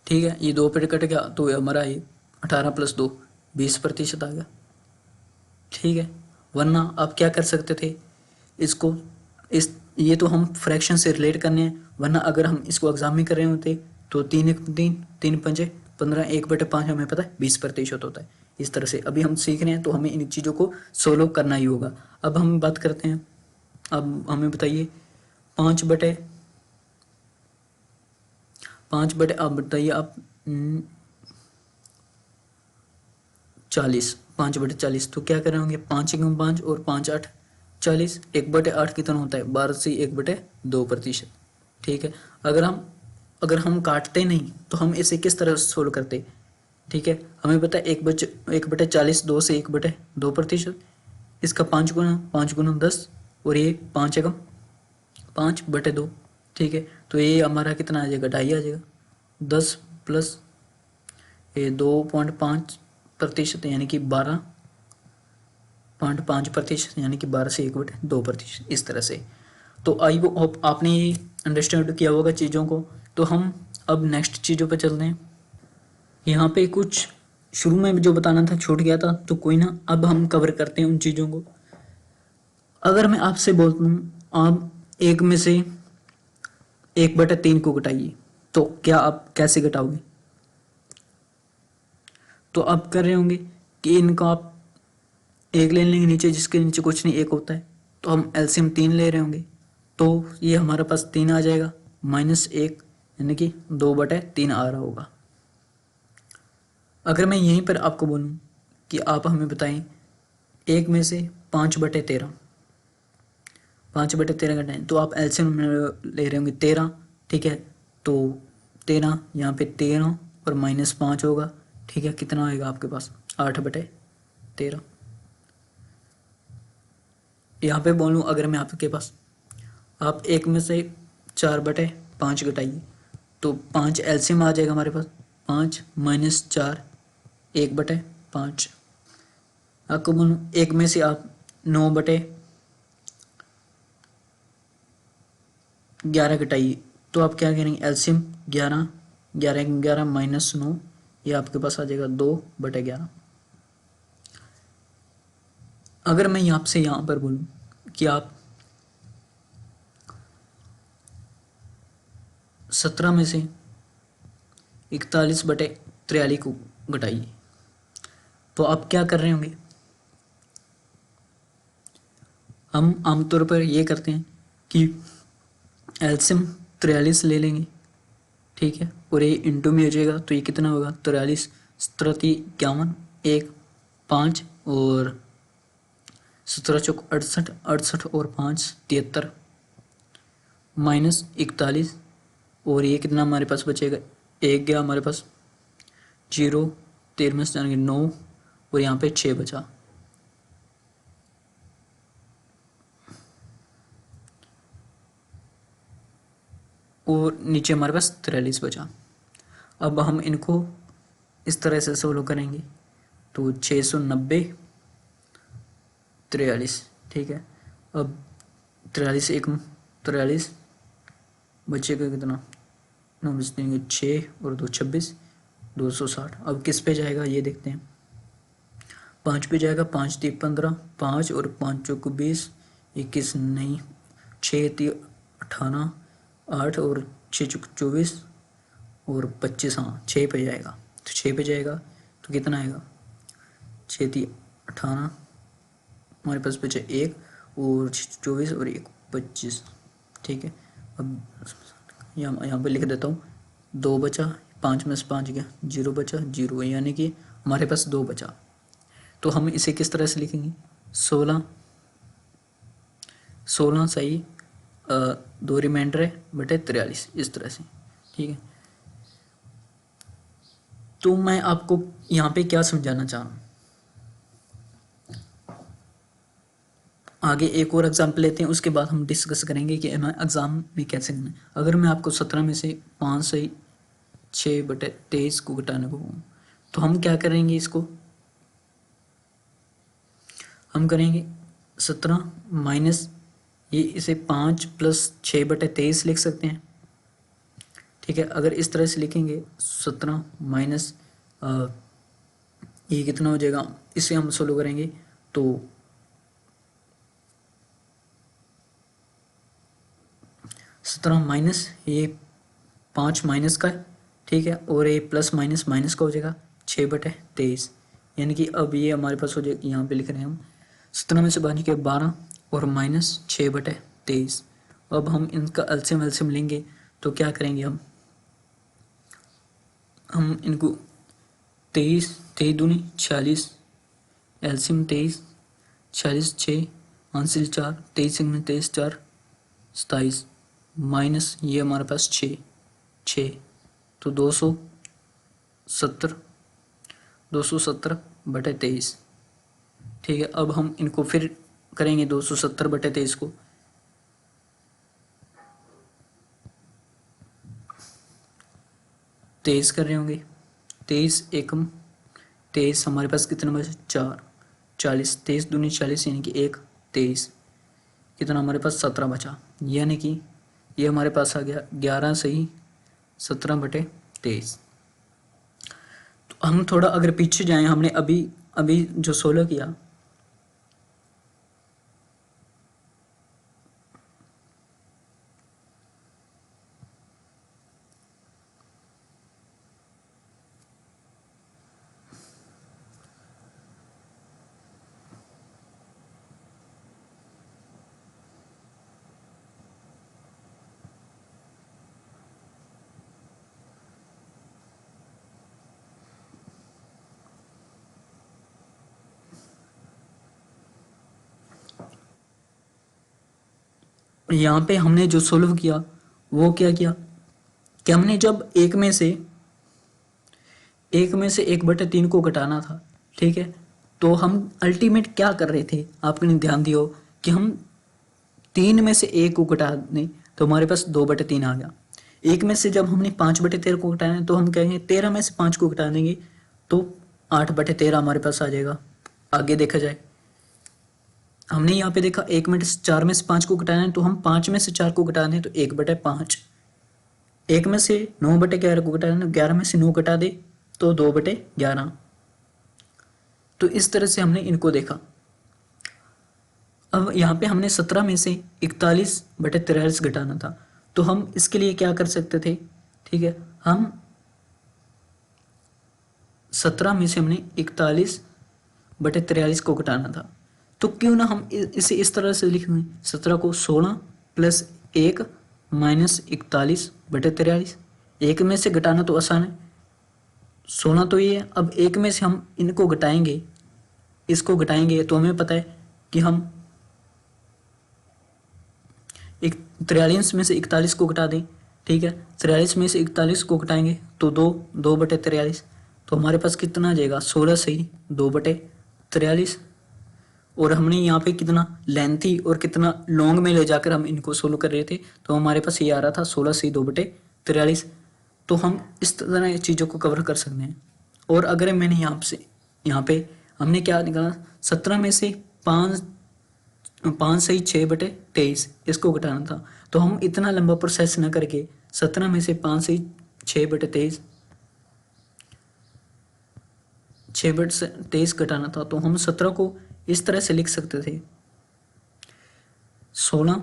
ठीक है, ये 2 पे कट गया तो ये हमारा ये 18 + 2, 20% आ गया। ठीक है, वरना आप क्या कर सकते थे इसको, इस ये तो हम फ्रैक्शन से रिलेट करने हैं, वरना अगर हम इसको एग्जाम में कर रहे होते तो 3 एक 3, 3 पंजे 15, 1/5 हमें पता है 20% होता है। इस तरह से अभी हम सीख रहे हैं तो हमें इन चीज़ों को सोल्व करना ही होगा। अब हम बात करते हैं, अब हमें बताइए 5/5, आप बताइए आप 40, 5/40, तो क्या कर रहे होंगे, 5 × 5 और 5 8 40, 1/8 कितना होता है, 12 से 1/2%। ठीक है, अगर हम काटते नहीं तो हम इसे किस तरह सोल्व करते? ठीक है, हमें पता है 1/40, 2 से 1/2%, इसका 5 × 10, और ये 5 एकम 5/2। ठीक है, तो ये हमारा कितना आ जाएगा, 2.5 आ जाएगा। 10 प्लस ये 2.5%, यानी कि 12.5%, यानी कि 12 से 1/2%, इस तरह से। तो आई होप आपने ये अंडरस्टैंड किया होगा चीज़ों को। तो हम अब नेक्स्ट चीज़ों पर चलते हैं। यहाँ पे कुछ शुरू में जो बताना था छूट गया था, तो कोई ना, अब हम कवर करते हैं उन चीज़ों को। अगर मैं आपसे बोलता हूँ आप एक में से 1/3 को घटाइए, तो क्या आप कैसे घटाओगे? तो आप कर रहे होंगे कि इनका आप एक ले लेंगे नीचे, जिसके नीचे कुछ नहीं, एक होता है, तो हम एलसीएम 3 ले रहे होंगे, तो ये हमारे पास 3 आ जाएगा, -1, यानी कि 2/3 आ रहा होगा। अगर मैं यहीं पर आपको बोलूँ कि आप हमें बताएं एक में से 5/13, 5/13 घटाएं, तो आप एलसीएम ले रहे होंगे 13। ठीक है, तो 13, यहाँ पे 13 और -5 होगा। ठीक है, कितना आएगा आपके पास, 8/13। यहाँ पे बोलूँ अगर मैं आपके पास, आप एक में से 4/5 घटाइए, तो 5 एलसीएम आ जाएगा हमारे पास, 5 - 4, 1/5। आपको बोलूँ एक में से आप 9/11 घटाइए, तो आप क्या करेंगे, एलसीएम 11, 11 × 11 -9, ये आपके पास आ जाएगा 2/11। अगर मैं आपसे यहाँ पर बोलूँ कि आप 17 में से 41/43 को घटाइए, तो आप क्या कर रहे होंगे? हम आमतौर पर ये करते हैं कि एलसीएम 43 ले लेंगे। ठीक है, और ये इंटू में हो जाएगा, तो ये कितना होगा, 43, 51, 1, 5, और 17 चौक 68, 68 और 5 73, -41, और ये कितना हमारे पास बचेगा, 1 गया हमारे पास, 0, 13 में से जाएंगे 9, और यहाँ पे 6 बचा। और नीचे हमारे पास 43 बचा। अब हम इनको इस तरह से सोल्व करेंगे, तो 690 43। ठीक है, अब 43 एक 43 बचेगा कितना, 9 बच देंगे 6 और 2 26, 260। अब किस पे जाएगा ये देखते हैं, 5 पे जाएगा, 5 × 15, 5 और 5 चौक 20, 21 नहीं, 6 × 18, 8 और 6 चौक 24, और 25, हाँ 6 पे जाएगा। तो 6 पे जाएगा तो कितना आएगा, 6 × 18, हमारे पास बचा 1 और 24 और 1 25। ठीक है, अब यहाँ पे लिख देता हूँ, 2 बचा, 5 में से 5 गया, 0 बचा, 0, यानी कि हमारे पास 2 बचा। तो हम इसे किस तरह से लिखेंगे, 16 सही 2 रिमाइंडर है बटे 43, इस तरह से। ठीक है, तो मैं आपको यहाँ पे क्या समझाना चाह रहा हूँ, आगे एक और एग्जाम्पल लेते हैं, उसके बाद हम डिस्कस करेंगे कि हमें एग्जाम में कैसे करना है। अगर मैं आपको 17 में से 5 सही 6 बटे 23 को घटाने को कहूँ, तो हम क्या करेंगे, इसको हम करेंगे 17 माइनस ये, इसे 5 + 6 बटे 23 लिख सकते हैं। ठीक है, अगर इस तरह से लिखेंगे 17 माइनस ये कितना हो जाएगा, इसे हम सोल्व करेंगे तो 17 माइनस ये 5 माइनस का है। ठीक है, और ये प्लस माइनस माइनस का हो जाएगा 6 बटे 23, यानी कि अब ये हमारे पास हो जाएगा, यहाँ पे लिख रहे हैं हम 17 में से 5 के 12 और माइनस 6 बटे 23। अब हम इनका एलसीएम लेंगे तो क्या करेंगे, हम इनको 23 दूनी 46, एलसीएम 23, 46 6 हासिल 4, 23 में 23 4 27, माइनस ये हमारे पास 6 तो 270 बटे 23। ठीक है, अब हम इनको फिर करेंगे 270 बटे 23 को, तेईस कर रहे होंगे, 23 एकम 23, हमारे पास कितना बचा 4, 40, 23 दूनी 40 यानी कि 1 23, कितना हमारे पास 17 बचा, यानी कि ये हमारे पास आ गया 11 सही 17 बटे 23। तो हम थोड़ा अगर पीछे जाएं, हमने अभी जो 16 किया, यहाँ पे हमने जो सोल्व किया वो क्या किया कि हमने जब एक में से 1/3 को घटाना था, ठीक है, तो हम अल्टीमेट क्या कर रहे थे, आपने ध्यान दिया हो कि हम 3 में से 1 को घटा दें तो हमारे पास 2/3 आ गया। एक में से जब हमने 5/13 को घटाना है तो हम कहेंगे 13 में से 5 को घटा देंगे तो 8/13 हमारे पास आ जाएगा। आगे देखा जाए, हमने यहाँ पे देखा 1 में से 4 में से 5 को घटाना है तो हम 5 में से 4 को घटा दें तो 1/5, 1 में से 9/11 को घटाना है, 11 में से 9 घटा दे तो 2/11। तो इस तरह से हमने इनको देखा। अब यहाँ पे हमने 17 में से 41/43 घटाना था, तो हम इसके लिए क्या कर सकते थे, ठीक है, हम 17 में से हमने 41/43 को घटाना था, तो क्यों ना हम इसे इस तरह से लिख दें, 17 को 16 + 1 माइनस 41/43। एक में से घटाना तो आसान है, 16 तो ये है, अब एक में से हम इनको घटाएंगे, इसको घटाएंगे तो हमें पता है कि हम 43 में से 41 को घटा दें, ठीक है, 43 में से 41 को घटाएंगे तो 2/43, तो हमारे पास कितना आ जाएगा 16 सही 2/43। और हमने यहाँ पे कितना लेंथी और कितना लॉन्ग में ले जाकर हम इनको सोल्व कर रहे थे, तो हमारे पास ये आ रहा था 16 सही 2/43। तो हम इस तरह चीज़ों को कवर कर सकते हैं। और अगर मैंने यहाँ पे हमने क्या निकाला, 17 में से 5 सही 6/23 इसको घटाना था, तो हम इतना लंबा प्रोसेस न करके 17 में से 5 सही 6/23 घटाना था, तो हम 17 को इस तरह से लिख सकते थे 16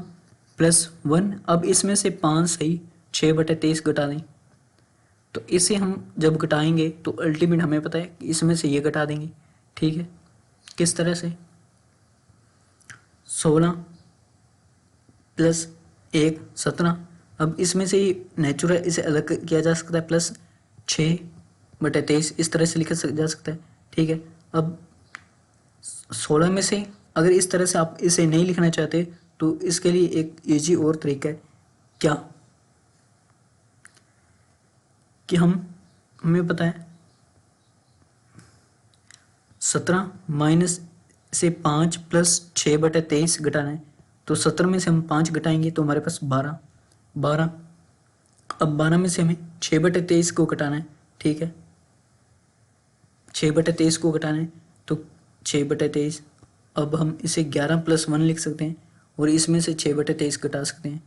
+ 1। अब इसमें से 5 सही 6/23 घटा दें तो इसे हम जब घटाएंगे तो अल्टीमेट हमें पता है कि इसमें से ये घटा देंगे। ठीक है, किस तरह से? 16 प्लस 1 17। अब इसमें से ही नेचुरल इसे अलग किया जा सकता है, प्लस 6/23 इस तरह से लिखा जा सकता है। ठीक है, अब 16 में से अगर इस तरह से आप इसे नहीं लिखना चाहते तो इसके लिए एक इजी और तरीका है। क्या कि हमें पता है 17 माइनस से 5 प्लस 6/23 घटाना है। तो 17 में से हम 5 घटाएंगे तो हमारे पास 12। अब 12 में से हमें 6/23 को घटाना है। ठीक है, 6/23 को घटाना है तो 6/23। अब हम इसे 11 + 1 लिख सकते हैं और इसमें से 6/23 घटा सकते हैं।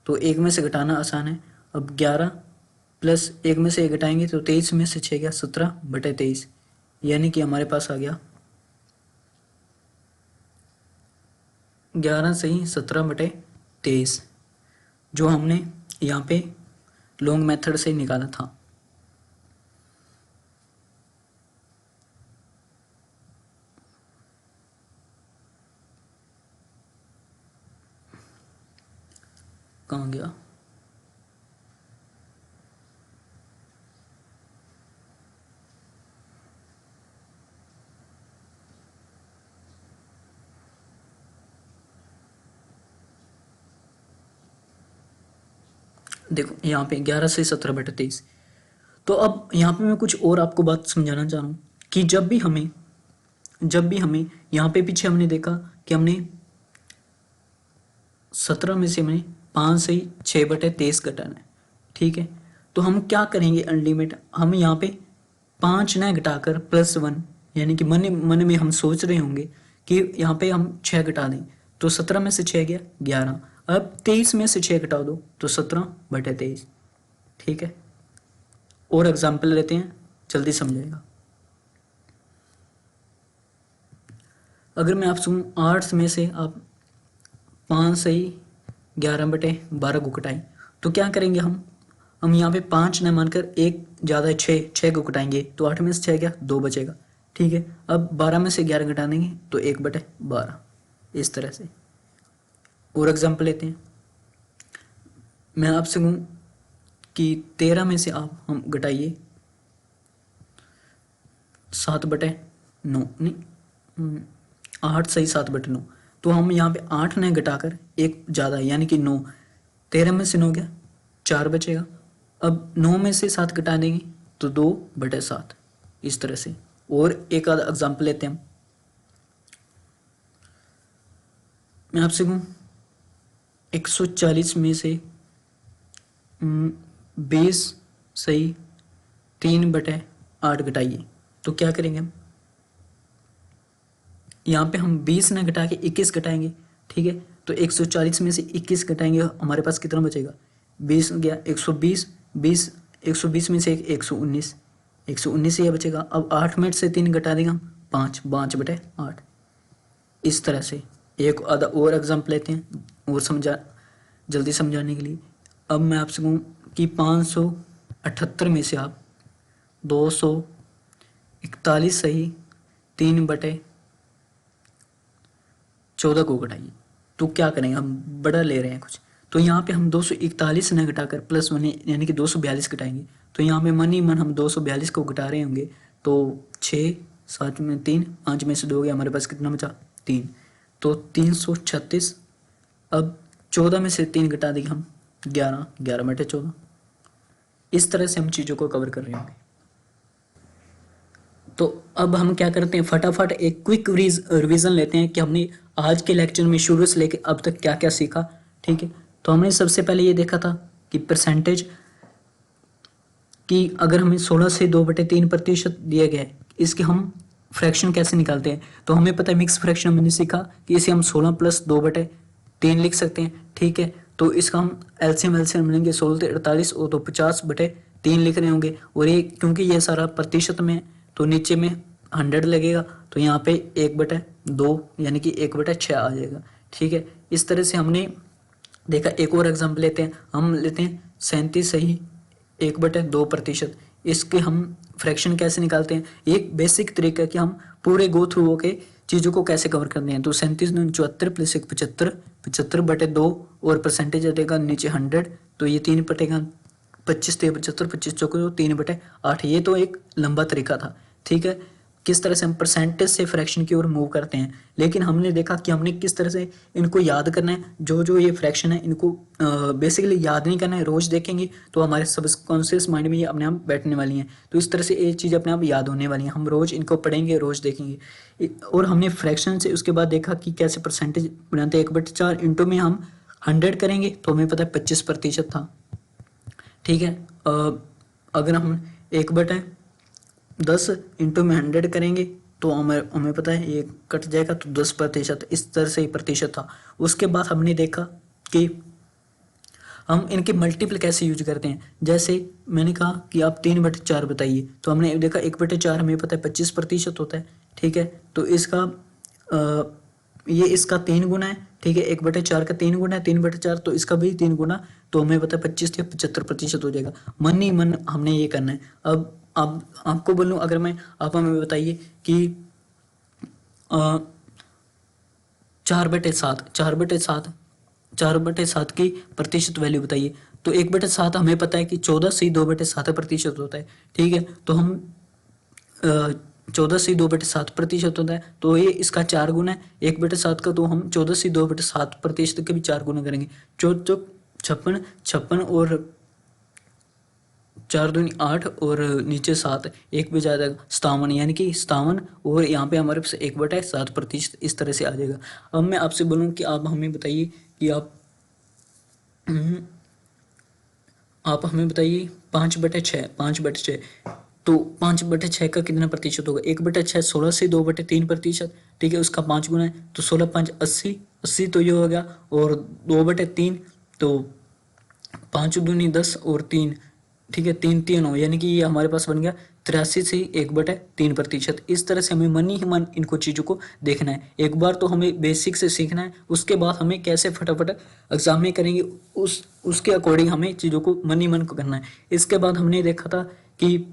तो एक में से घटाना आसान है। अब 11 प्लस एक में से एक घटाएंगे तो 23 में से 6 गया 17/23, यानी कि हमारे पास आ गया 11 सही 17/23, जो हमने यहाँ पे लॉन्ग मेथड से निकाला था। कहाँ गया? देखो यहाँ पे 11 से 17/23। तो अब यहाँ पे मैं कुछ और आपको बात समझाना चाह रहा हूँ कि जब भी हमें यहाँ पे पीछे हमने देखा कि हमने 17 में से हमें 5 से 6/23 घटाना है। ठीक है, तो हम क्या करेंगे? अल्टीमेट हम यहाँ पे 5 न घटाकर +1, यानी कि मन मन में हम सोच रहे होंगे कि यहाँ पे हम 6 घटा दें। तो 17 में से 6 गया 11। अब 23 में से 6 घटा दो तो 17/23। ठीक है, और एग्जाम्पल लेते हैं, जल्दी समझाएगा। अगर मैं आपसे 8 में से आप 5 से 11/12 को घटाएं तो क्या करेंगे? हम यहाँ पे 5 न मानकर एक ज़्यादा है 6 को घटाएंगे तो 8 में से 6 गया 2 बचेगा। ठीक है, अब 12 में से 11 घटा देंगे तो 1/12, इस तरह से। और एग्जाम्पल लेते हैं, मैं आपसे कहूँ कि 13 में से आप हम घटाइए 7/9, नहीं 8 सही 7/9। तो हम यहाँ पे 8 ने घटाकर एक ज़्यादा यानी कि 9, 13 में से 9 गया 4 बचेगा। अब 9 में से 7 घटा देंगे तो 2/7, इस तरह से। और एक आधा एग्जाम्पल लेते हैं हम, मैं आपसे कहूँ 140 में से 20 सही 3/8 घटाइए तो क्या करेंगे हम? यहाँ पे हम 20 न घटा के 21 घटाएंगे। ठीक है, तो 140 में से 21 घटाएंगे, हमारे पास कितना बचेगा? 20 गया 120, 120 में से 119 ये बचेगा। अब 8 में से 3 घटा देंगे हम 5/8, इस तरह से। एक आधा और एग्जाम्पल लेते हैं और जल्दी समझाने के लिए। अब मैं आपसे कहूँ कि 578 में से आप 241 सही 3/14 को घटाइए तो क्या करेंगे? हम बड़ा ले रहे हैं कुछ, तो यहाँ पे हम 241 न घटाकर +1 यानी कि 242 घटाएंगे। तो यहाँ पे मन ही मन हम 242 को घटा रहे होंगे। तो 6 7 में 3 5 में से 2 गया, हमारे पास कितना बचा? 3, तो 336। अब 14 में से 3 घटा देंगे हम 11/14। इस तरह से हम चीज़ों को कवर कर रहे होंगे। तो अब हम क्या करते हैं, फटाफट एक क्विक रिवीजन लेते हैं कि हमने आज के लेक्चर में शुरू से लेकर अब तक क्या क्या सीखा। ठीक है, तो हमने सबसे पहले ये देखा था कि परसेंटेज कि अगर हमें 16 से 2/3% दिया गया है, इसके हम फ्रैक्शन कैसे निकालते हैं। तो हमें पता है मिक्स फ्रैक्शन हमने सीखा कि इसे हम 16 + 2/3 लिख सकते हैं। ठीक है, तो इसका हम एलसीएम लेंगे 16 से 48 और तो 50/3 लिख रहे होंगे। और ये क्योंकि ये सारा प्रतिशत में तो नीचे में 100 लगेगा, तो यहाँ पे 1/2 यानी कि 1/6 आ जाएगा। ठीक है, इस तरह से हमने देखा। एक और एग्जाम्पल लेते हैं, हम लेते हैं 37 सही 1/2%। इसके हम फ्रैक्शन कैसे निकालते हैं, एक बेसिक तरीका कि हम पूरे गो थ्रू होके चीज़ों को कैसे कवर करते हैं। तो 37×74 प्लस 1 75, 75/2 और परसेंटेज हटेगा नीचे 100, तो ये 3 बटेगा 25 3 75, 25 चौको 3/8। ये तो एक लंबा तरीका था, ठीक है, किस तरह से हम परसेंटेज से फ्रैक्शन की ओर मूव करते हैं। लेकिन हमने देखा कि हमने किस तरह से इनको याद करना है। जो जो ये फ्रैक्शन है इनको बेसिकली याद नहीं करना है, रोज देखेंगे तो हमारे सबकॉन्शियस माइंड में ये अपने आप बैठने वाली हैं। तो इस तरह से ये चीज़ अपने आप याद होने वाली हैं, हम रोज इनको पढ़ेंगे, रोज देखेंगे। और हमने फ्रैक्शन से उसके बाद देखा कि कैसे परसेंटेज बनाते हैं। 1/4 इंटू में हम 100 करेंगे तो हमें पता है 25% था, ठीक है। अगर हम 1/10 इंटू में 100 करेंगे तो हमें हमें पता है ये कट जाएगा तो 10%। इस तरह से ही प्रतिशत था। उसके बाद हमने देखा कि हम इनके मल्टीपल कैसे यूज करते हैं। जैसे मैंने कहा कि आप 3/4 बताइए, तो हमने देखा 1/4 हमें पता है 25% होता है, ठीक है। तो इसका ये इसका 3 गुना है, ठीक है। 1/4 का 3 गुना है 3/4, तो इसका भी 3 गुना, तो हमें पता है 25 या 75% हो जाएगा। मन ही मन हमने ये करना है। अब आपको बोलूँ, अगर मैं, आप हमें बताइए कि 4/7, 4/7 की प्रतिशत वैल्यू बताइए। तो 1/7 हमें पता है कि 14 से 2/7% होता है, ठीक है। तो हम 14 से 2/7% होता है, तो ये इसका 4 गुना है 1/7 का, तो हम 14 से 2/7% के भी 4 गुना करेंगे। 56, 56 और 4 दूनी 8 और नीचे 7, एक भी ज़्यादा 57, यानी कि 57, और यहाँ पे हमारे पास 1/7% इस तरह से आ जाएगा। अब मैं आपसे बोलूँ कि आप हमें बताइए कि आप हमें बताइए 5/6, 5/6, तो 5/6 का कितना प्रतिशत होगा। 1/6 16 से 2/3%, ठीक है, उसका 5 गुना है, तो 16 5 80, 80 तो ये हो गया, और 2/3 तो 5 दूनी 10 और 3, ठीक है, 3 3 हो, यानी कि ये हमारे पास बन गया 83 से 1/3%। इस तरह से हमें मन ही मन इनको चीज़ों को देखना है। एक बार तो हमें बेसिक से सीखना है, उसके बाद हमें कैसे फटाफट एग्जाम में करेंगे उसके अकॉर्डिंग हमें चीज़ों को मन ही मन को करना है। इसके बाद हमने देखा था कि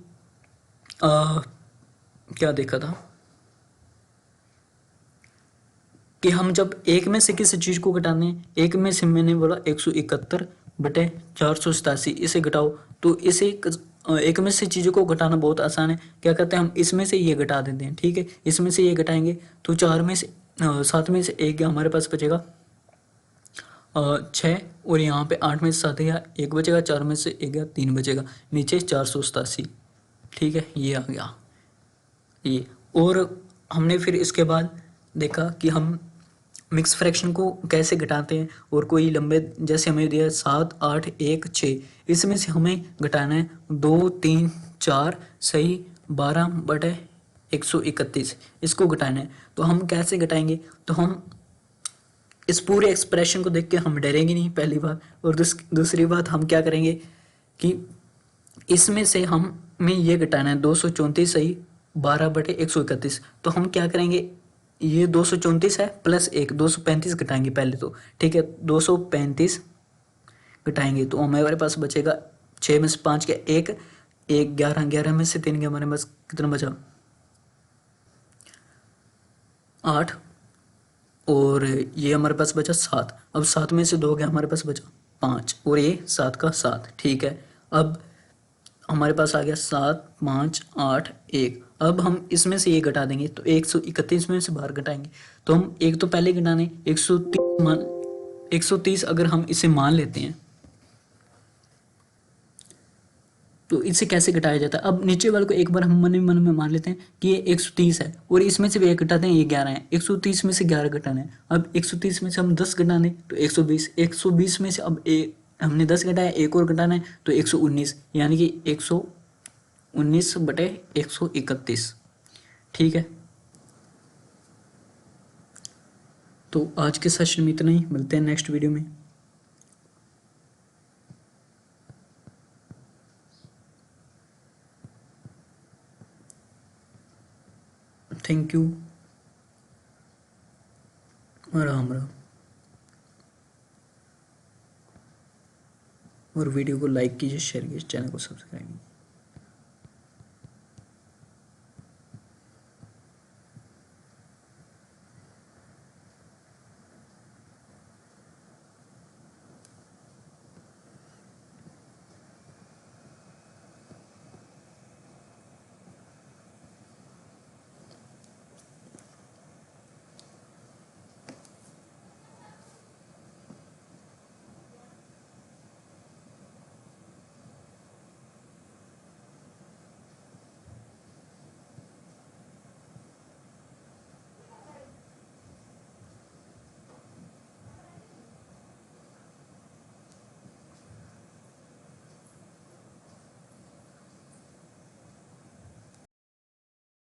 क्या देखा था कि हम जब एक में से किसी चीज़ को घटाने हैं, एक में से मैंने बोला 171/487, इसे घटाओ, तो इसे एक में से चीज़ों को घटाना बहुत आसान है। क्या करते हैं हम, इसमें से ये घटा देते हैं, ठीक है, इसमें से ये घटाएंगे तो 4 में से 7 में से 1 हमारे पास बचेगा 6, और यहाँ पे 8 में से 7 गया 1 बचेगा, 4 में से 1 गया 3 बचेगा, नीचे 487, ठीक है, ये आ गया ये। और हमने फिर इसके बाद देखा कि हम मिक्स फ्रैक्शन को कैसे घटाते हैं। और कोई लंबे, जैसे हमें दिया 7 8 1 6, इसमें से हमें घटाना है 2 3 4 सही 12/131, इसको घटाना है। तो हम कैसे घटाएंगे, तो हम इस पूरे एक्सप्रेशन को देख के हम डरेंगे नहीं, पहली बात। और दूसरी बात हम क्या करेंगे कि इसमें से हमें ये घटाना है 234 सही 12/131। तो हम क्या करेंगे, ये 234 है प्लस 1, 235 घटाएंगे पहले तो, ठीक है, 235 घटाएंगे तो हमारे पास बचेगा 6 में से 5 के 1, 1 11, 11 में से 3 के हमारे पास कितना बचा 8, और ये हमारे पास बचा 7। अब 7 में से 2 गया, हमारे पास बचा 5, और ये 7 का 7, ठीक है। अब हमारे पास आ गया 7 5 8 1। अब हम इसमें से ये घटा देंगे तो 131 में से बाहर घटाएंगे, तो हम एक तो पहले घटाने 130 अगर हम इसे मान लेते हैं तो इसे कैसे घटाया जाता है। अब नीचे वाले को एक बार हम मन ही मन में मान लेते हैं कि ये 130 है, और इसमें से भी एक घटाते हैं, ये 11 है, 130 में से 11 घटाना है। अब 130 में से हम 10 घटाने तो 120, 120 में से अब हमने 10 घटाया, एक और घटाना है तो 119, यानी कि 119/131, ठीक है। तो आज के सेशन में इतना ही, मिलते हैं नेक्स्ट वीडियो में। Thank you. राम राम। और वीडियो को लाइक कीजिए, शेयर कीजिए, चैनल को सब्सक्राइब कीजिए।